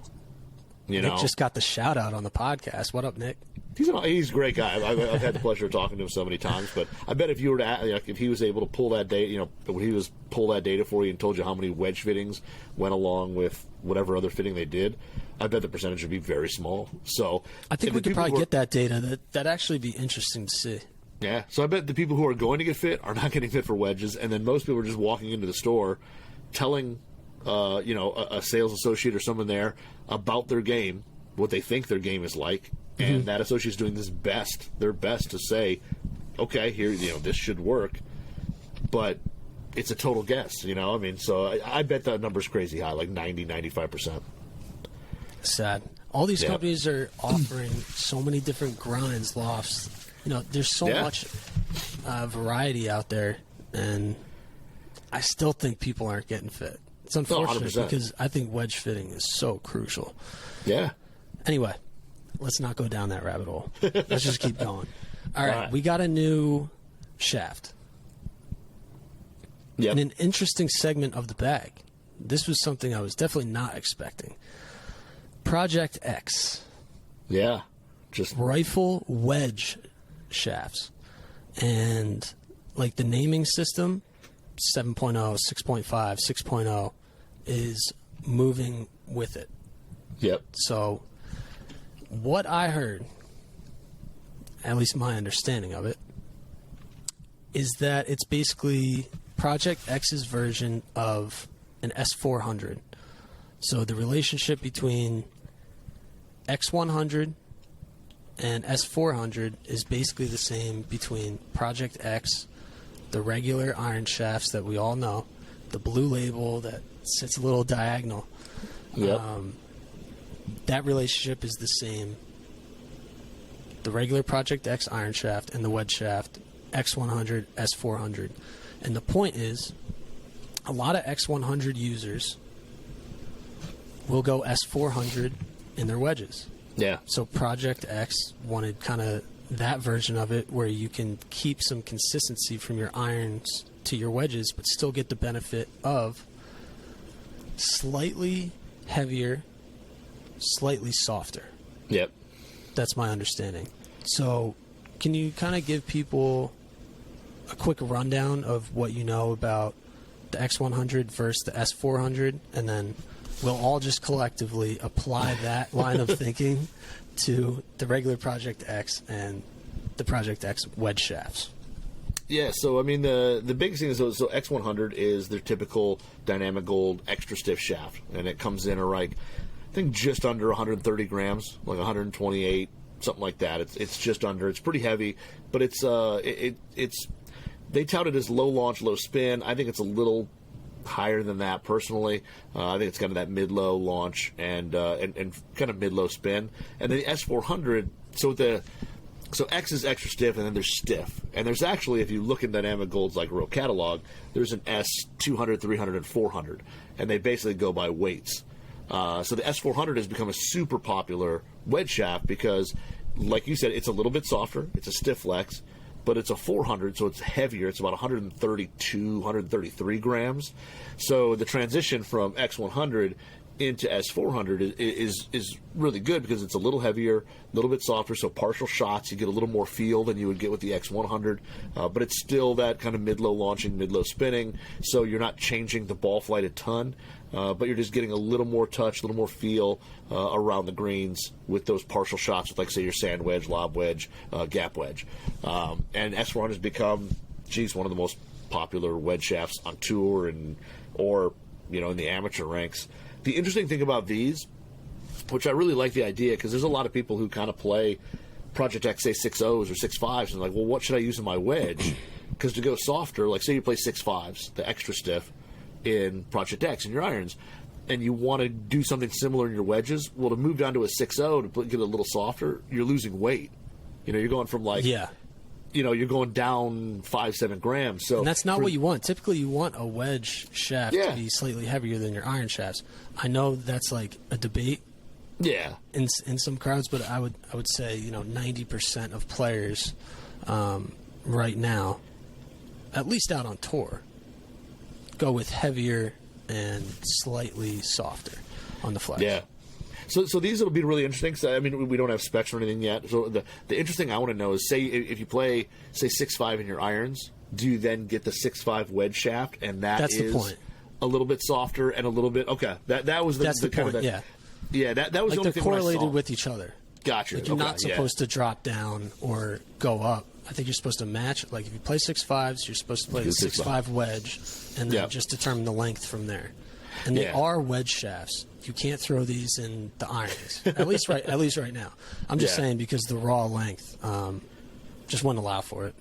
Nick just got the shout out on the podcast. What up, Nick? He's a great guy. I've had the pleasure of talking to him so many times. But I bet if you were to, if he was able to pull that data, when he was pull that data for you and told you how many wedge fittings went along with whatever other fitting they did, I bet the percentage would be very small. So I think we could probably get that data. That'd actually be interesting to see. Yeah, so I bet the people who are going to get fit are not getting fit for wedges, and then most people are just walking into the store, telling, a sales associate or someone there about their game, what they think their game is like, and that associate's doing their best to say, okay, here, this should work, but it's a total guess, so I bet that number's crazy high, like 90, 95%. Sad. All these companies are offering so many different grinds, lofts. There's so much variety out there, and I still think people aren't getting fit. It's unfortunate because I think wedge fitting is so crucial. Yeah. Anyway, let's not go down that rabbit hole. Let's just keep going. All right, we got a new shaft. Yep. And an interesting segment of the bag. This was something I was definitely not expecting. Project X. Yeah. Just rifle wedge shafts. And like the naming system, 7.0, 6.5, 6.0 is moving with it. Yep. So what I heard, at least my understanding of it, is that it's basically Project X's version of an S400. So the relationship between X100 and S400 is basically the same between Project X, the regular iron shafts that we all know, the blue label that sits a little diagonal. Yep. That relationship is the same. The regular Project X iron shaft and the wedge shaft, X100, S400. And the point is, a lot of X100 users will go S400 in their wedges. Yeah. So Project X wanted kind of that version of it where you can keep some consistency from your irons to your wedges, but still get the benefit of slightly heavier, slightly softer. Yep. That's my understanding. So can you kind of give people a quick rundown of what you know about the X100 versus the S400, and then we'll all just collectively apply that line of thinking to the regular Project X and the Project X wedge shafts. Yeah, so I mean the biggest thing is so X100 is their typical dynamic gold extra stiff shaft, and it comes in like I think just under 130 grams, like 128, something like that. It's just under. It's pretty heavy, but it's they tout it as low launch, low spin. I think it's a little higher than that personally. I think it's kind of that mid-low launch and kind of mid-low spin. And then the S400, so X is extra stiff, and then there's stiff. And there's actually, if you look in Dynamic Gold's like real catalog, there's an S200, 300, and 400, and they basically go by weights. So the S400 has become a super popular wedge shaft because, like you said, it's a little bit softer. It's a stiff flex. But it's a 400, so it's heavier. It's about 132, 133 grams. So the transition from X100 into S400 is really good because it's a little heavier, a little bit softer, so partial shots, you get a little more feel than you would get with the X100, but it's still that kind of mid-low launching, mid-low spinning, so you're not changing the ball flight a ton, but you're just getting a little more touch, a little more feel around the greens with those partial shots with, like, say, your sand wedge, lob wedge, gap wedge. And S400 has become, one of the most popular wedge shafts on tour or in the amateur ranks. The interesting thing about these, which I really like the idea, because there's a lot of people who kind of play Project X, say 6.0s or 6.5s, and like, well, what should I use in my wedge? Because to go softer, like say you play 6.5s, the extra stiff, in Project X in your irons, and you want to do something similar in your wedges, well, to move down to a 6.0 to get a little softer, you're losing weight. You're going from like... Yeah. You're going down 5-7 grams. So and that's not what you want. Typically, you want a wedge shaft to be slightly heavier than your iron shafts. I know that's like a debate. Yeah. In some crowds, but I would say 90% of players right now, at least out on tour, go with heavier and slightly softer on the flex. Yeah. So these will be really interesting. So, I mean, we don't have specs or anything yet. So the interesting thing I want to know is, say if you play, say, 6.5 in your irons, do you then get the 6.5 wedge shaft, and that's the point. A little bit softer and a little bit... Okay, that was that's the kind point, of yeah. Yeah, that was like the only they're thing I correlated saw. with each other. Gotcha. Like you're not supposed to drop down or go up. I think you're supposed to match. Like if you play 6.5s, you're supposed to play the 6.5 wedge, and then just determine the length from there. And they are wedge shafts. You can't throw these in the irons. At least right now. I'm just saying because the raw length just wouldn't allow for it.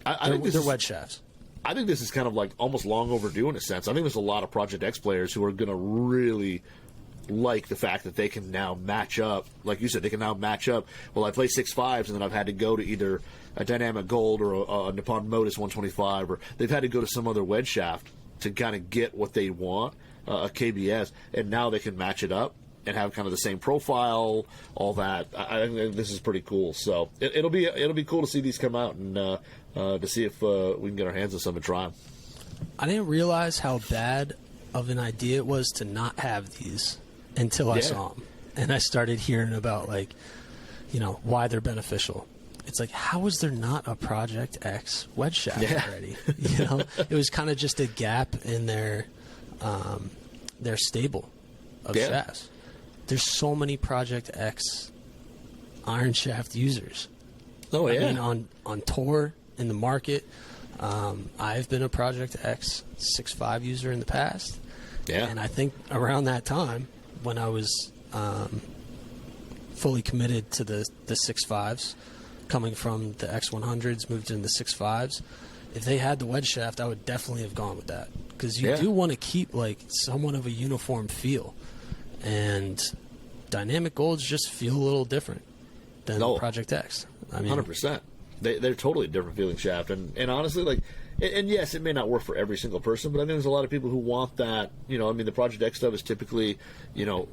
I think they're wedge shafts. I think this is kind of like almost long overdue in a sense. I think there's a lot of Project X players who are going to really like the fact that they can now match up. Like you said, they can now match up. Well, I play 6.5s, and then I've had to go to either a Dynamic Gold or a Nippon Modus 125, or they've had to go to some other wedge shaft to kind of get what they want, a KBS, and now they can match it up and have kind of the same profile, all that. I think this is pretty cool. So it'll be cool to see these come out and to see if we can get our hands on some and try them. I didn't realize how bad of an idea it was to not have these until I saw them, and I started hearing about why they're beneficial. It's like, how is there not a Project X wedge shaft already? It was kind of just a gap in their stable of shafts. There's so many Project X iron shaft users. Oh yeah. I mean, on tour in the market, I've been a Project X 6.5 user in the past. Yeah. And I think around that time, when I was fully committed to the 6.5s, coming from the X100s, moved into 6.5s, if they had the wedge shaft, I would definitely have gone with that. Because you do want to keep like somewhat of a uniform feel. And Dynamic Golds just feel a little different than Project X. I mean, 100%. They're totally different feeling shaft, and honestly, like, and yes, it may not work for every single person, but I think there's a lot of people who want that. I mean, the Project X stuff is typically,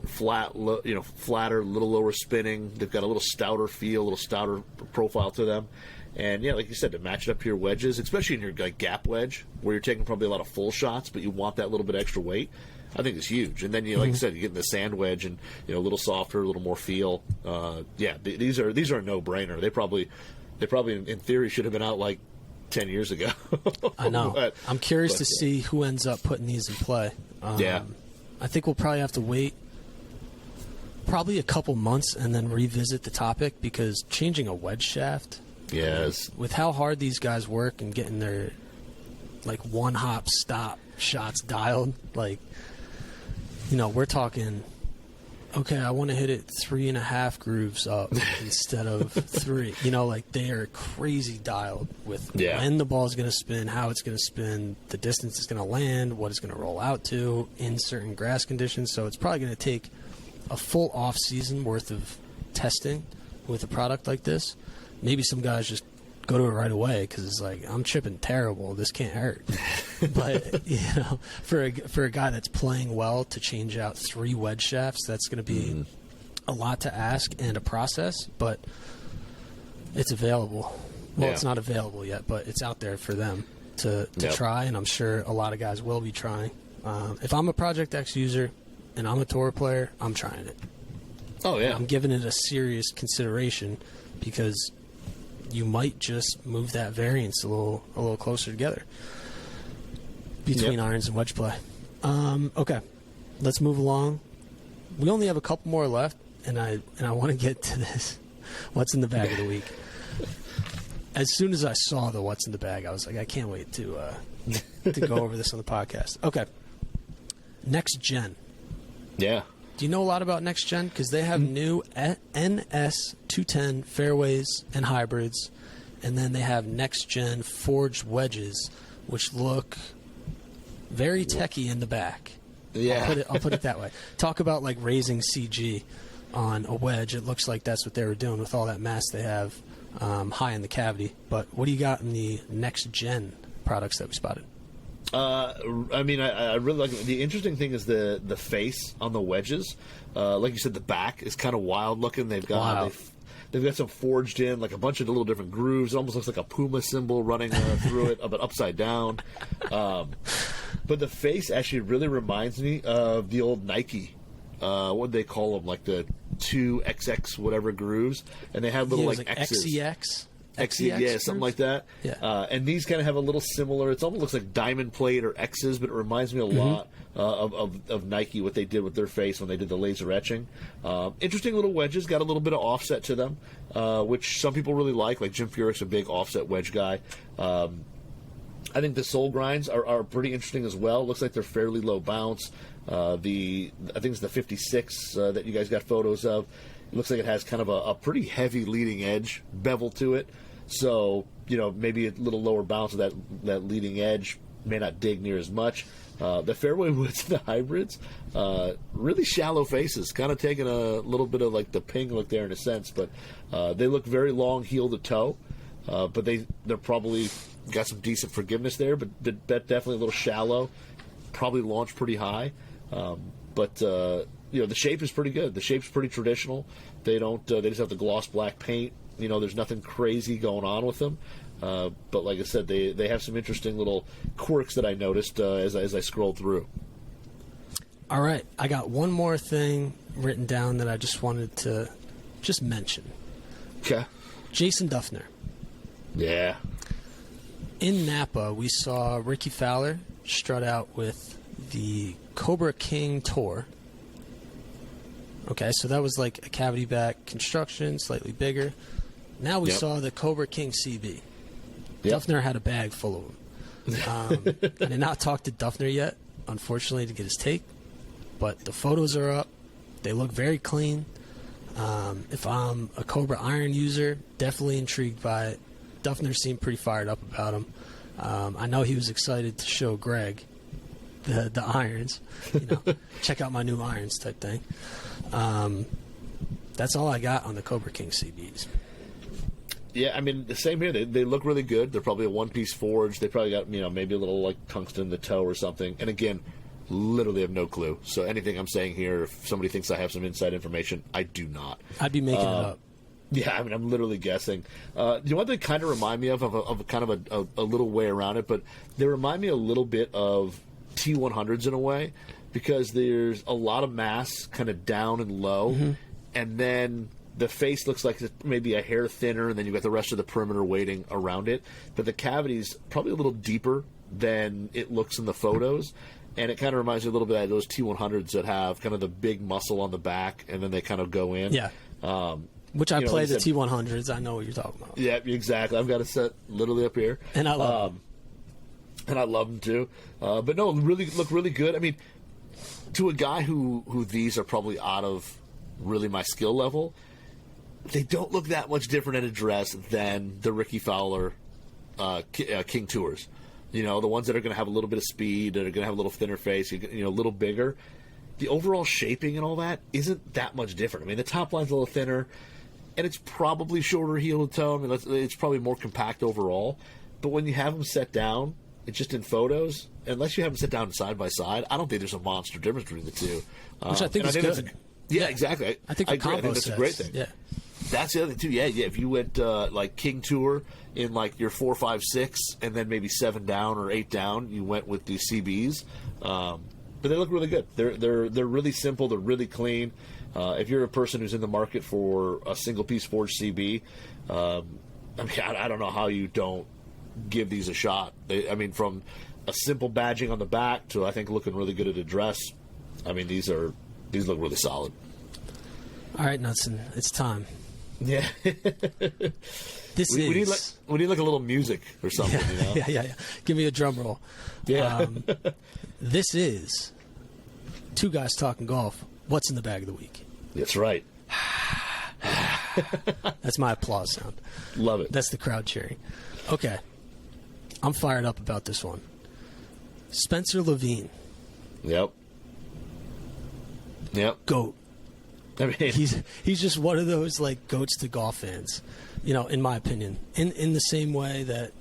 flatter, a little lower spinning. They've got a little stouter feel, a little stouter profile to them. And like you said, to match it up to your wedges, especially in your gap wedge, where you're taking probably a lot of full shots, but you want that little bit extra weight, I think it's huge. And then like you said, you get in the sand wedge and a little softer, a little more feel. These are a no-brainer. They probably in theory should have been out like 10 years ago. I know. I'm curious to see who ends up putting these in play. I think we'll probably have to wait probably a couple months and then revisit the topic, because changing a wedge shaft. Yes. With how hard these guys work and getting their like one hop stop shots dialed, like, we're talking, okay, I want to hit it 3.5 grooves up instead of 3. Like they are crazy dialed with when the ball is going to spin, how it's going to spin, the distance it's going to land, what it's going to roll out to in certain grass conditions. So it's probably going to take a full off season worth of testing with a product like this. Maybe some guys just go to it right away because it's like, I'm chipping terrible, this can't hurt. But for a guy that's playing well, to change out 3 wedge shafts, that's going to be a lot to ask and a process. But it's available. Well, it's not available yet, but it's out there for them to try, and I'm sure a lot of guys will be trying. If I'm a Project X user and I'm a tour player, I'm trying it. Oh yeah, I'm giving it a serious consideration, because you might just move that variance a little closer together between irons and wedge play. Okay, let's move along. We only have a couple more left, and I want to get to this. What's in the bag of the week? As soon as I saw the what's in the bag, I was like, I can't wait to go over this on the podcast. Okay, Nexgen. Yeah. Do you know a lot about Nexgen? Because they have new NS210 fairways and hybrids, and then they have Nexgen forged wedges, which look very techy in the back. Yeah. I'll put it that way. Talk about like raising CG on a wedge. It looks like that's what they were doing with all that mass they have high in the cavity. But what do you got in the Nexgen products that we spotted? I mean, I really like it. The interesting thing is the face on the wedges. Like you said, the back is kind of wild looking. They've got they've got some forged in, like a bunch of little different grooves. It almost looks like a puma symbol running through it, but upside down. But the face actually really reminds me of the old Nike. What do they call them? Like the 2XX whatever grooves, and they had little like X's. XEX. XE, yeah, something like that. Yeah. And these kind of have a little similar. It almost looks like diamond plate or X's, but it reminds me a lot of Nike, what they did with their face when they did the laser etching. Interesting little wedges, got a little bit of offset to them, which some people really like. Like Jim Furyk's a big offset wedge guy. I think the sole grinds are pretty interesting as well. Looks like they're fairly low bounce. I think it's the 56 that you guys got photos of. It looks like it has kind of a pretty heavy leading edge bevel to it. So, maybe a little lower bounce of that leading edge may not dig near as much. The fairway woods and the hybrids, really shallow faces, kind of taking a little bit of like the ping look there in a sense, but they look very long heel to toe. But they're probably got some decent forgiveness there, but definitely a little shallow. Probably launched pretty high, but the shape is pretty good. The shape's pretty traditional. They don't. They just have the gloss black paint. There's nothing crazy going on with them. But like I said, they have some interesting little quirks that I noticed as I scrolled through. All right, I got one more thing written down that I just wanted to mention. Okay. Jason Duffner. Yeah. In Napa, we saw Ricky Fowler strut out with the Cobra King Tour. Okay, so that was like a cavity back construction, slightly bigger. Now we saw the Cobra King CB. Yep. Duffner had a bag full of them. I did not talk to Duffner yet, unfortunately, to get his take. But the photos are up. They look very clean. If I'm a Cobra iron user, definitely intrigued by it. Duffner seemed pretty fired up about him. I know he was excited to show Greg the irons. Check out my new irons type thing. That's all I got on the Cobra King CBs. Yeah, I mean, the same here. They look really good. They're probably a one-piece forge. They probably got, maybe a little, like, tungsten in the toe or something. And, again, literally have no clue. So anything I'm saying here, if somebody thinks I have some inside information, I do not. I'd be making it up. Yeah, I mean, I'm literally guessing. You know what they kind of remind me of a kind of a little way around it, but they remind me a little bit of T100s in a way, because there's a lot of mass kind of down and low, and then the face looks like it's maybe a hair thinner, and then you've got the rest of the perimeter weighting around it. But the cavity's probably a little deeper than it looks in the photos, and it kind of reminds me a little bit of those T100s that have kind of the big muscle on the back, and then they kind of go in. Yeah. Which I play the T100s. I know what you're talking about. Yeah, exactly. I've got a set literally up here. And I love them. And I love them too. But no, really look really good. I mean, to a guy who these are probably out of really my skill level, they don't look that much different in a dress than the Ricky Fowler King Tours. The ones that are going to have a little bit of speed, that are going to have a little thinner face, a little bigger. The overall shaping and all that isn't that much different. I mean, the top line's a little thinner, and it's probably shorter heel to toe. I mean, it's probably more compact overall. But when you have them set down, it's just in photos, unless you have them set down side by side, I don't think there's a monster difference between the two. Which I think is good. Yeah, exactly. I think that's a great thing. Yeah. That's the other thing, too. Yeah. If you went, like, King Tour in, like, your 4, 5, 6, and then maybe 7 down or 8 down, you went with the CBs. But they look really good. They're really simple. They're really clean. If you're a person who's in the market for a single-piece forged CB, I don't know how you don't give these a shot. From a simple badging on the back to, I think, looking really good at a dress. I mean, these look really solid. All right, Knudsen, it's time. Yeah. We need like a little music or something. Yeah. Give me a drum roll. Yeah. This is Two Guys Talking Golf. What's in the bag of the week? That's right. That's my applause sound. Love it. That's the crowd cheering. Okay. I'm fired up about this one. Spencer Levine. Yep. GOAT. I mean, he's just one of those like goats to golf fans, in my opinion. In the same way that,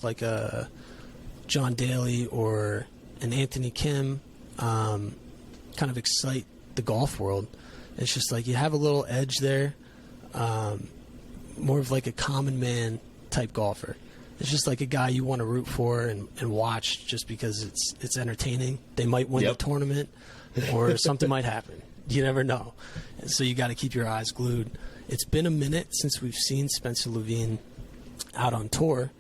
like a John Daly or an Anthony Kim kind of excite the golf world. It's just like you have a little edge there, more of like a common man type golfer. It's just like a guy you want to root for and watch just because it's entertaining. They might win the tournament or something might happen. You never know. And so you got to keep your eyes glued. It's been a minute since we've seen Spencer Levine out on tour,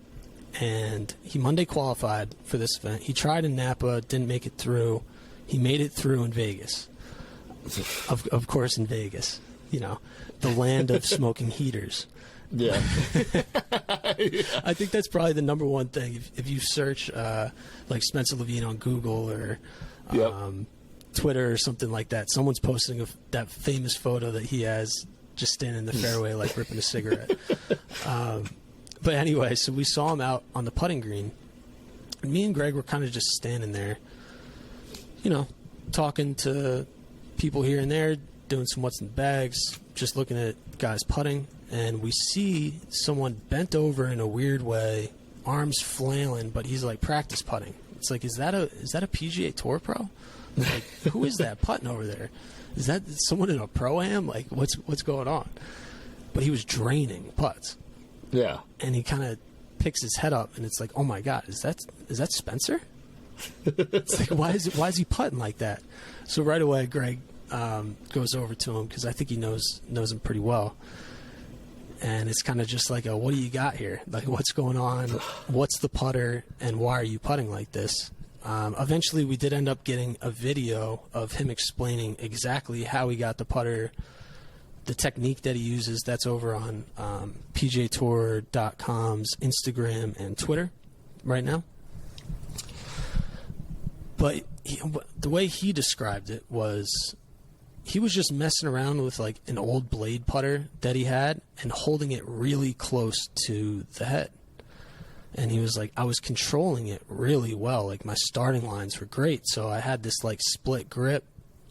and he Monday qualified for this event. He tried in Napa, didn't make it through. He made it through in Vegas. Of course, in Vegas, you know, the land of smoking heaters. Yeah. I think that's probably the number one thing. If you search like Spencer Levine on Google or Twitter or something like that, someone's posting that famous photo that he has just standing in the fairway like ripping a cigarette. But anyway, so we saw him out on the putting green. And me and Greg were kind of just standing there, you know, talking to people here and there, doing some what's in the bags, just looking at guys putting. And we see someone bent over in a weird way, arms flailing, but he's like practice putting. It's like, is that a PGA Tour pro? Like, who is that putting over there? Is that someone in a pro-am? Like, what's going on? But he was draining putts. Yeah. And he kind of picks his head up, and it's like, oh my God, is that Spencer? It's like, why is he putting like that? So right away, Greg goes over to him because I think he knows him pretty well. And it's kind of just like, what do you got here? Like, what's going on? What's the putter? And why are you putting like this? Eventually, we did end up getting a video of him explaining exactly how he got the putter, the technique that he uses. That's over on PGAtour.com's Instagram and Twitter right now. But the way he described it was, he was just messing around with like an old blade putter that he had and holding it really close to the head. And he was like, I was controlling it really well. Like, my starting lines were great. So I had this like split grip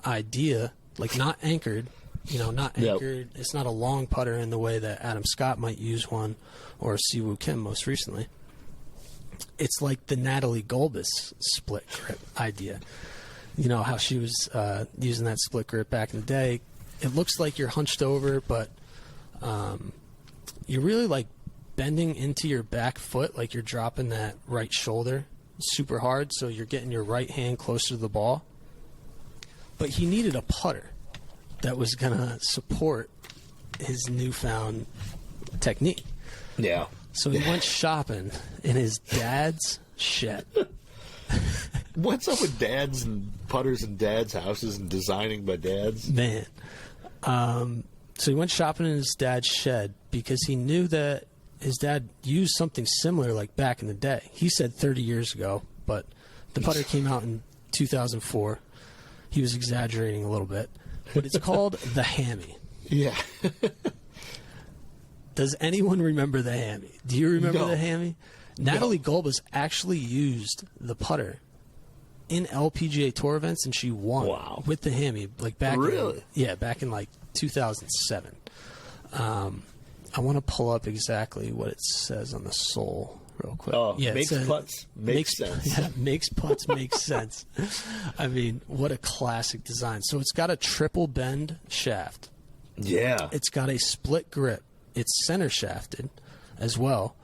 idea, like not anchored, you know, not anchored. Yep. It's not a long putter in the way that Adam Scott might use one, or Siwoo Kim most recently. It's like the Natalie Golbis split grip idea. You know, how she was using that split grip back in the day. It looks like you're hunched over, but you're really like bending into your back foot, like you're dropping that right shoulder super hard, so you're getting your right hand closer to the ball. But he needed a putter that was going to support his newfound technique. Yeah. So he went shopping in his dad's shed. What's up with dads and putters in dads' houses and designing by dads? Man. So he went shopping in his dad's shed because he knew that his dad used something similar like back in the day. He said 30 years ago, but the putter came out in 2004. He was exaggerating a little bit. But it's called the Hammy. Yeah. Does anyone remember the Hammy? Do you remember the Hammy? Natalie Golbis actually used the putter in LPGA Tour events, and she won with the Hammy. Like back back in like 2007. I want to pull up exactly what it says on the sole real quick. Oh, yeah, makes putts makes sense. Yeah, makes putts make sense. I mean, what a classic design. So it's got a triple bend shaft. Yeah. It's got a split grip. It's center shafted as well.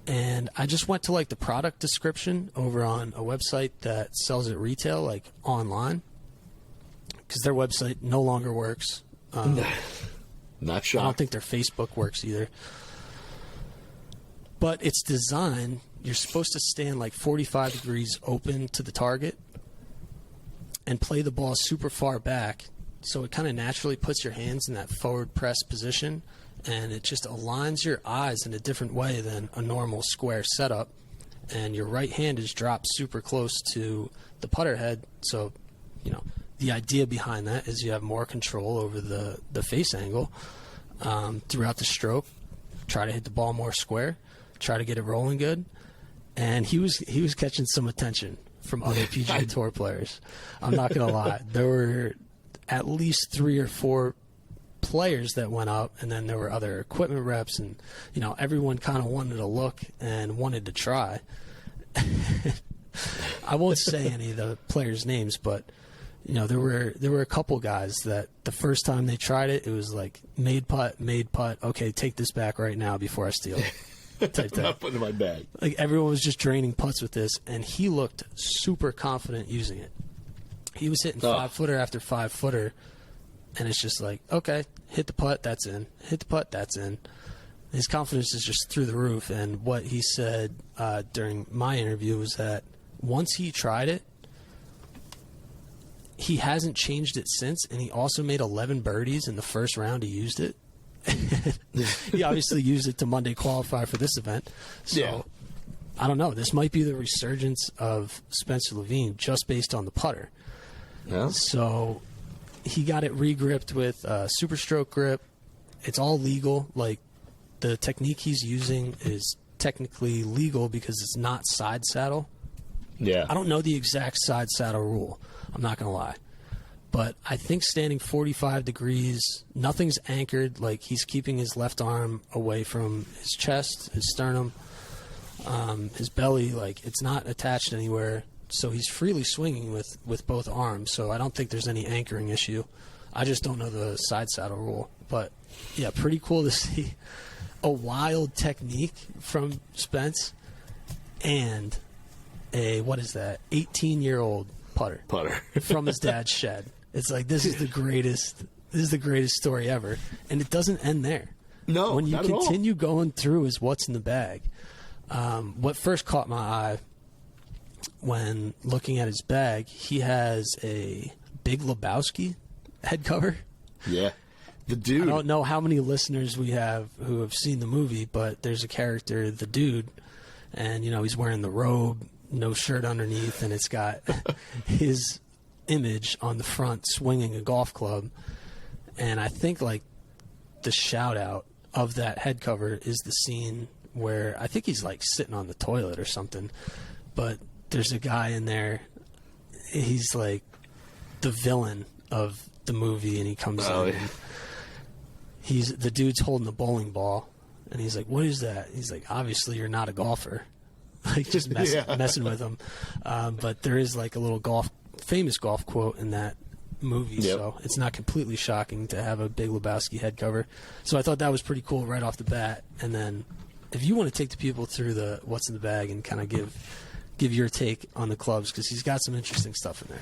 And I just went to like the product description over on a website that sells it retail, like online, because their website no longer works. Not shocked. I don't think their Facebook works either. But it's designed, you're supposed to stand like 45 degrees open to the target and play the ball super far back. So it kind of naturally puts your hands in that forward press position, and it just aligns your eyes in a different way than a normal square setup. And your right hand is dropped super close to the putter head. So, you know, the idea behind that is you have more control over the face angle throughout the stroke. Try to hit the ball more square. Try to get it rolling good. And he was catching some attention from other PGA Tour players. I'm not going to lie. There were at least 3 or 4 players that went up, and then there were other equipment reps, and you know, everyone kind of wanted to look and wanted to try. I won't say any of the players' names, but you know, there were a couple guys that the first time they tried it, it was like made putt. Okay, take this back right now before I steal it. Type I'm not putting it in my bag. Like everyone was just draining putts with this, and he looked super confident using it. He was hitting 5-footer after 5-footer, and it's just like, okay, hit the putt, that's in. Hit the putt, that's in. His confidence is just through the roof. And what he said during my interview was that once he tried it, he hasn't changed it since. And he also made 11 birdies in the first round he used it. He obviously used it to Monday qualify for this event. So Yeah. I don't know. This might be the resurgence of Spencer Levine just based on the putter. Yeah. So he got it re-gripped with Super Stroke grip. It's all legal. Like, the technique he's using is technically legal because it's not side saddle. Yeah. I don't know the exact side saddle rule. I'm not going to lie. But I think standing 45 degrees, nothing's anchored. Like, he's keeping his left arm away from his chest, his sternum, his belly. Like, it's not attached anywhere. So he's freely swinging with both arms. So I don't think there's any anchoring issue. I just don't know the side saddle rule. But, yeah, pretty cool to see a wild technique from Spence and a, 18-year-old putter from his dad's shed. It's like, this is the greatest story ever. And it doesn't end there. No, when you not at all. continue going through is what's in the bag. What first caught my eye when looking at his bag, he has a Big Lebowski head cover. Yeah. The dude. I don't know how many listeners we have who have seen the movie, but there's a character, the dude, and, he's wearing the robe, no shirt underneath, and it's got his image on the front swinging a golf club. And I think, like, the shout out of that head cover is the scene where I think he's, like, sitting on the toilet or something, but there's a guy in there. He's like the villain of the movie, and he comes in. Yeah. The dude's holding the bowling ball, and he's like, "What is that?" He's like, "Obviously, you're not a golfer." Like, just messing with him. But there is, like, a little famous golf quote in that movie, so it's not completely shocking to have a Big Lebowski head cover. So I thought that was pretty cool right off the bat. And then, if you want to take the people through the what's in the bag and kind of give your take on the clubs, because he's got some interesting stuff in there.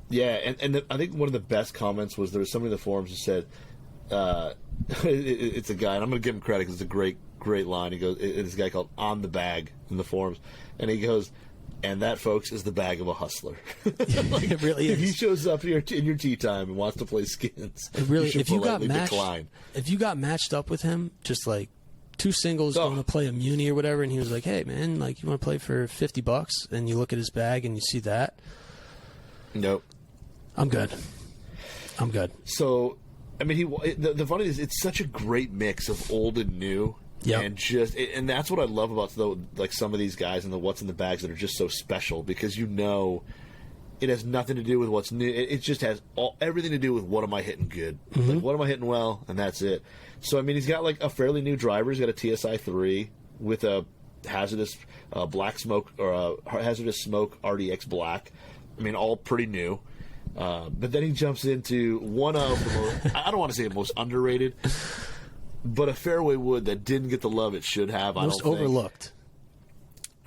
Yeah, and I think one of the best comments was there was somebody in the forums who said, it's a guy, and I'm going to give him credit because it's a great line. He goes, it's a guy called On the Bag in the forums, and he goes, and that, folks, is the bag of a hustler. Like, it really is. If he shows up in your tee time and wants to play skins, it really. if you got matched up with him, just like two singles going to play a muni or whatever, and he was like, "Hey, man, like, you want to play for $50?" And you look at his bag and you see that. Nope. I'm good. So, I mean, the funny is, it's such a great mix of old and new. Yeah, and that's what I love about like some of these guys and the what's in the bags that are just so special, because it has nothing to do with what's new. It just has everything to do with what am I hitting good, like, what am I hitting well, and that's it. So I mean, he's got like a fairly new driver. He's got a TSI 3 with a hazardous black smoke or a hazardous smoke RDX black. I mean, all pretty new. But then he jumps into one of the most, I don't want to say the most underrated, but a fairway wood that didn't get the love it should have. Most overlooked.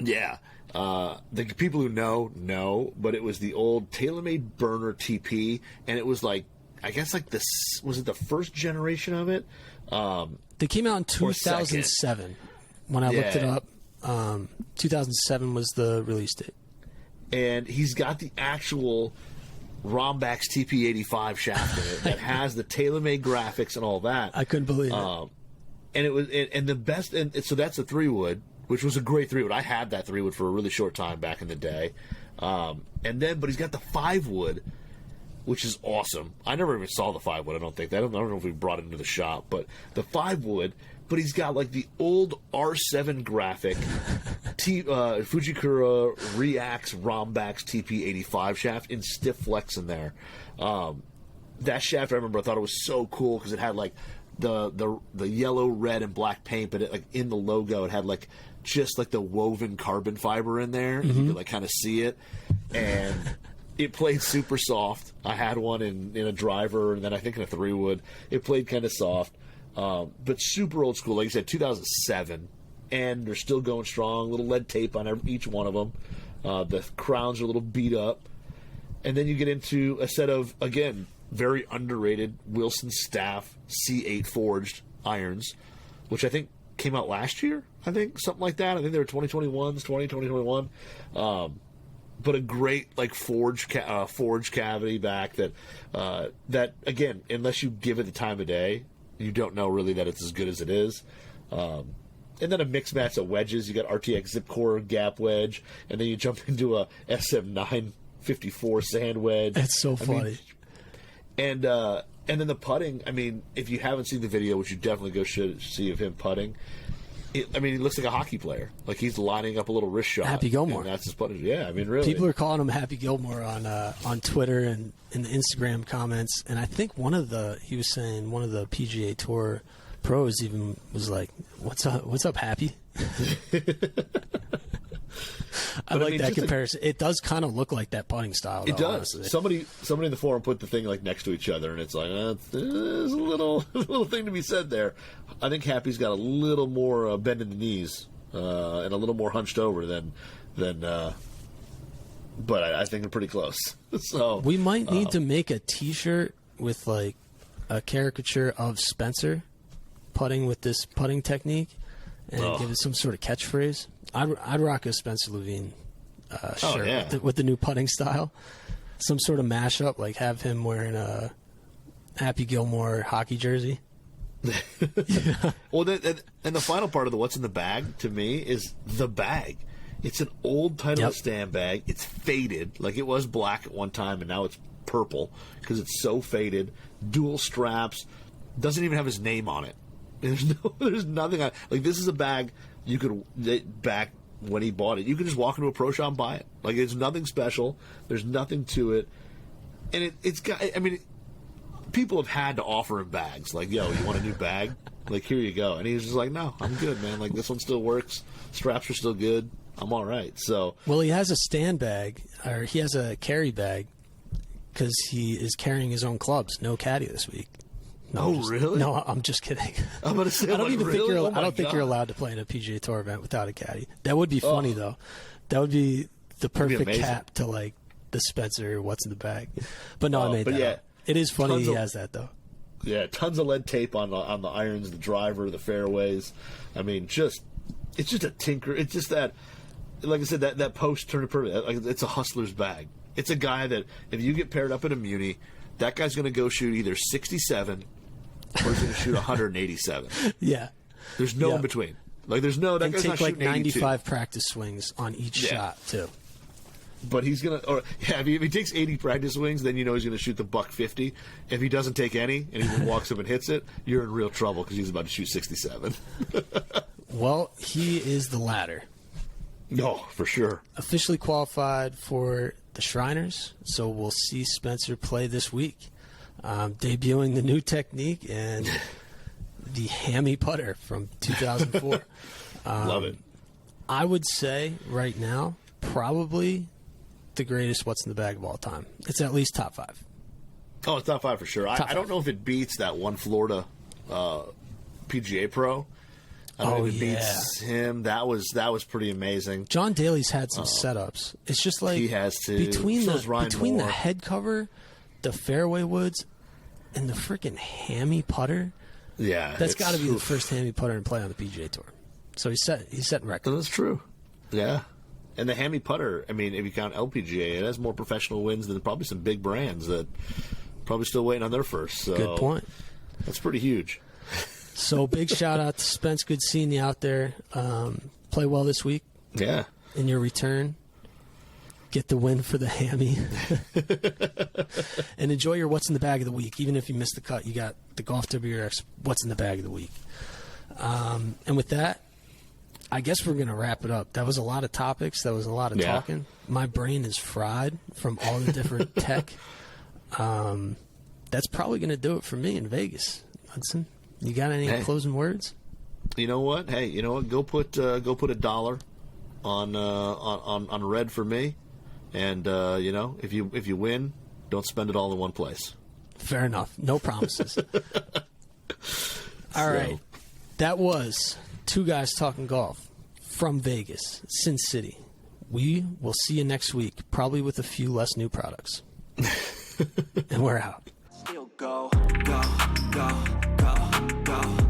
Yeah. The people who know, but it was the old TaylorMade burner TP, and it was like, I guess like was it the first generation of it? They came out in 2007. When I looked it up, 2007 was the release date. And he's got the actual Rombax TP85 shaft in it that has the TaylorMade graphics and all that. I couldn't believe it. And it was, and the best, and so that's a 3-wood, which was a great 3-wood. I had that 3-wood for a really short time back in the day. But he's got the 5-wood, which is awesome. I never even saw the 5-wood, I don't think. I don't know if we brought it into the shop, but the 5-wood, but he's got like the old R7 graphic Fujikura Reax Rombax TP85 shaft in stiff flex in there. That shaft, I remember, I thought it was so cool because it had like the yellow, red, and black paint, but it, like in the logo, it had like just like the woven carbon fiber in there. Mm-hmm. You could like kind of see it, and it played super soft. I had one in a driver, and then I think in a 3-wood. It played kind of soft, but super old school. Like I said, 2007, and they're still going strong. Little lead tape on each one of them. The crowns are a little beat up, and then you get into a set of, again, very underrated Wilson Staff C8 forged irons. which I think came out last year. I think something like that. I think they were 2021s, 2021. But a great like forged cavity back that again, unless you give it the time of day, you don't know really that it's as good as it is. And then a mixed match of wedges. You got RTX Zip Core gap wedge, and then you jump into a SM954 sand wedge. That's so funny. And then the putting. I mean, if you haven't seen the video, which you definitely should see of him putting. He looks like a hockey player. Like he's lining up a little wrist shot. Happy Gilmore. And that's his putting. Yeah, I mean, really. People are calling him Happy Gilmore on Twitter and in the Instagram comments. And I think he was saying one of the PGA Tour pros even was like, "What's up, Happy?" I like that comparison. It does kind of look like that putting style. Though, it does. Honestly. Somebody in the forum put the thing like next to each other, and it's like there's a little thing to be said there. I think Happy's got a little more bend in the knees and a little more hunched over than. But I think they're pretty close. So we might need to make a T-shirt with like a caricature of Spencer putting with this putting technique, and give it some sort of catchphrase. I'd rock a Spencer Levine shirt with the new putting style. Some sort of mashup, like have him wearing a Happy Gilmore hockey jersey. Yeah. Well, and the final part of the what's in the bag to me is the bag. It's an old Titleist stand bag. It's faded, like it was black at one time, and now it's purple because it's so faded. Dual straps, doesn't even have his name on it. There's nothing on it. Like this is a bag you could back when he bought it. You could just walk into a pro shop and buy it. Like it's nothing special. There's nothing to it, and it's got. I mean, people have had to offer him bags. Like, yo, you want a new bag? Like, here you go. And he's just like, no, I'm good, man. Like this one still works. Straps are still good. I'm all right. So, well, he has a stand bag, or he has a carry bag, because he is carrying his own clubs. No caddy this week. No, really? No, I'm just kidding. I'm going to say, I don't even think you're. I don't think you're God. allowed to play in a PGA Tour event without a caddy. That would be funny though. That would be the perfect cap to like the Spencer what's in the bag. But no, I made that up. It is funny he has that though. Yeah, tons of lead tape on the irons, the driver, the fairways. I mean, it's just a tinker. It's just that, like I said, that post turned perfect. Like it's a hustler's bag. It's a guy that if you get paired up at a Muni, that guy's going to go shoot either 67 or he's going to shoot 187. Yeah. There's no in between. Like there's no. That and guy's take not like shooting 95 practice swings on each shot too. But he's gonna, if he takes 80 practice swings, then you know he's gonna shoot the $150. If he doesn't take any and he just walks up and hits it, you're in real trouble because he's about to shoot 67. Well, he is the latter. No, for sure. Officially qualified for the Shriners, so we'll see Spencer play this week, debuting the new technique and the hammy putter from 2004. Love it. I would say right now, probably the greatest what's in the bag of all time. It's at least top 5. Oh, it's top 5 for sure. I don't know if it beats that one Florida PGA Pro. I don't know if it beats him. That was pretty amazing. John Daly's had some setups. It's just like he has to. between the head cover, the fairway woods, and the freaking hammy putter. Yeah, that's got to be the first hammy putter in play on the PGA Tour. So he's setting records. That's true. Yeah. And the hammy putter, I mean, if you count LPGA, it has more professional wins than probably some big brands that probably still waiting on their first. So good point. That's pretty huge. So big shout out to Spence. Good seeing you out there. Play well this week. Yeah. In your return, get the win for the hammy. And enjoy your what's in the bag of the week. Even if you missed the cut, you got the Golf WRX what's in the bag of the week. And with that, I guess we're going to wrap it up. That was a lot of topics. That was a lot of talking. My brain is fried from all the different tech. That's probably going to do it for me in Vegas. Hudson, you got any closing words? You know what? Hey, you know what? Go put $1 on red for me, and you know, if you win, don't spend it all in one place. Fair enough. No promises. All right. That was Two Guys Talking Golf from Vegas, Sin City. We will see you next week, probably with a few less new products. And we're out. Go, go, go, go, go.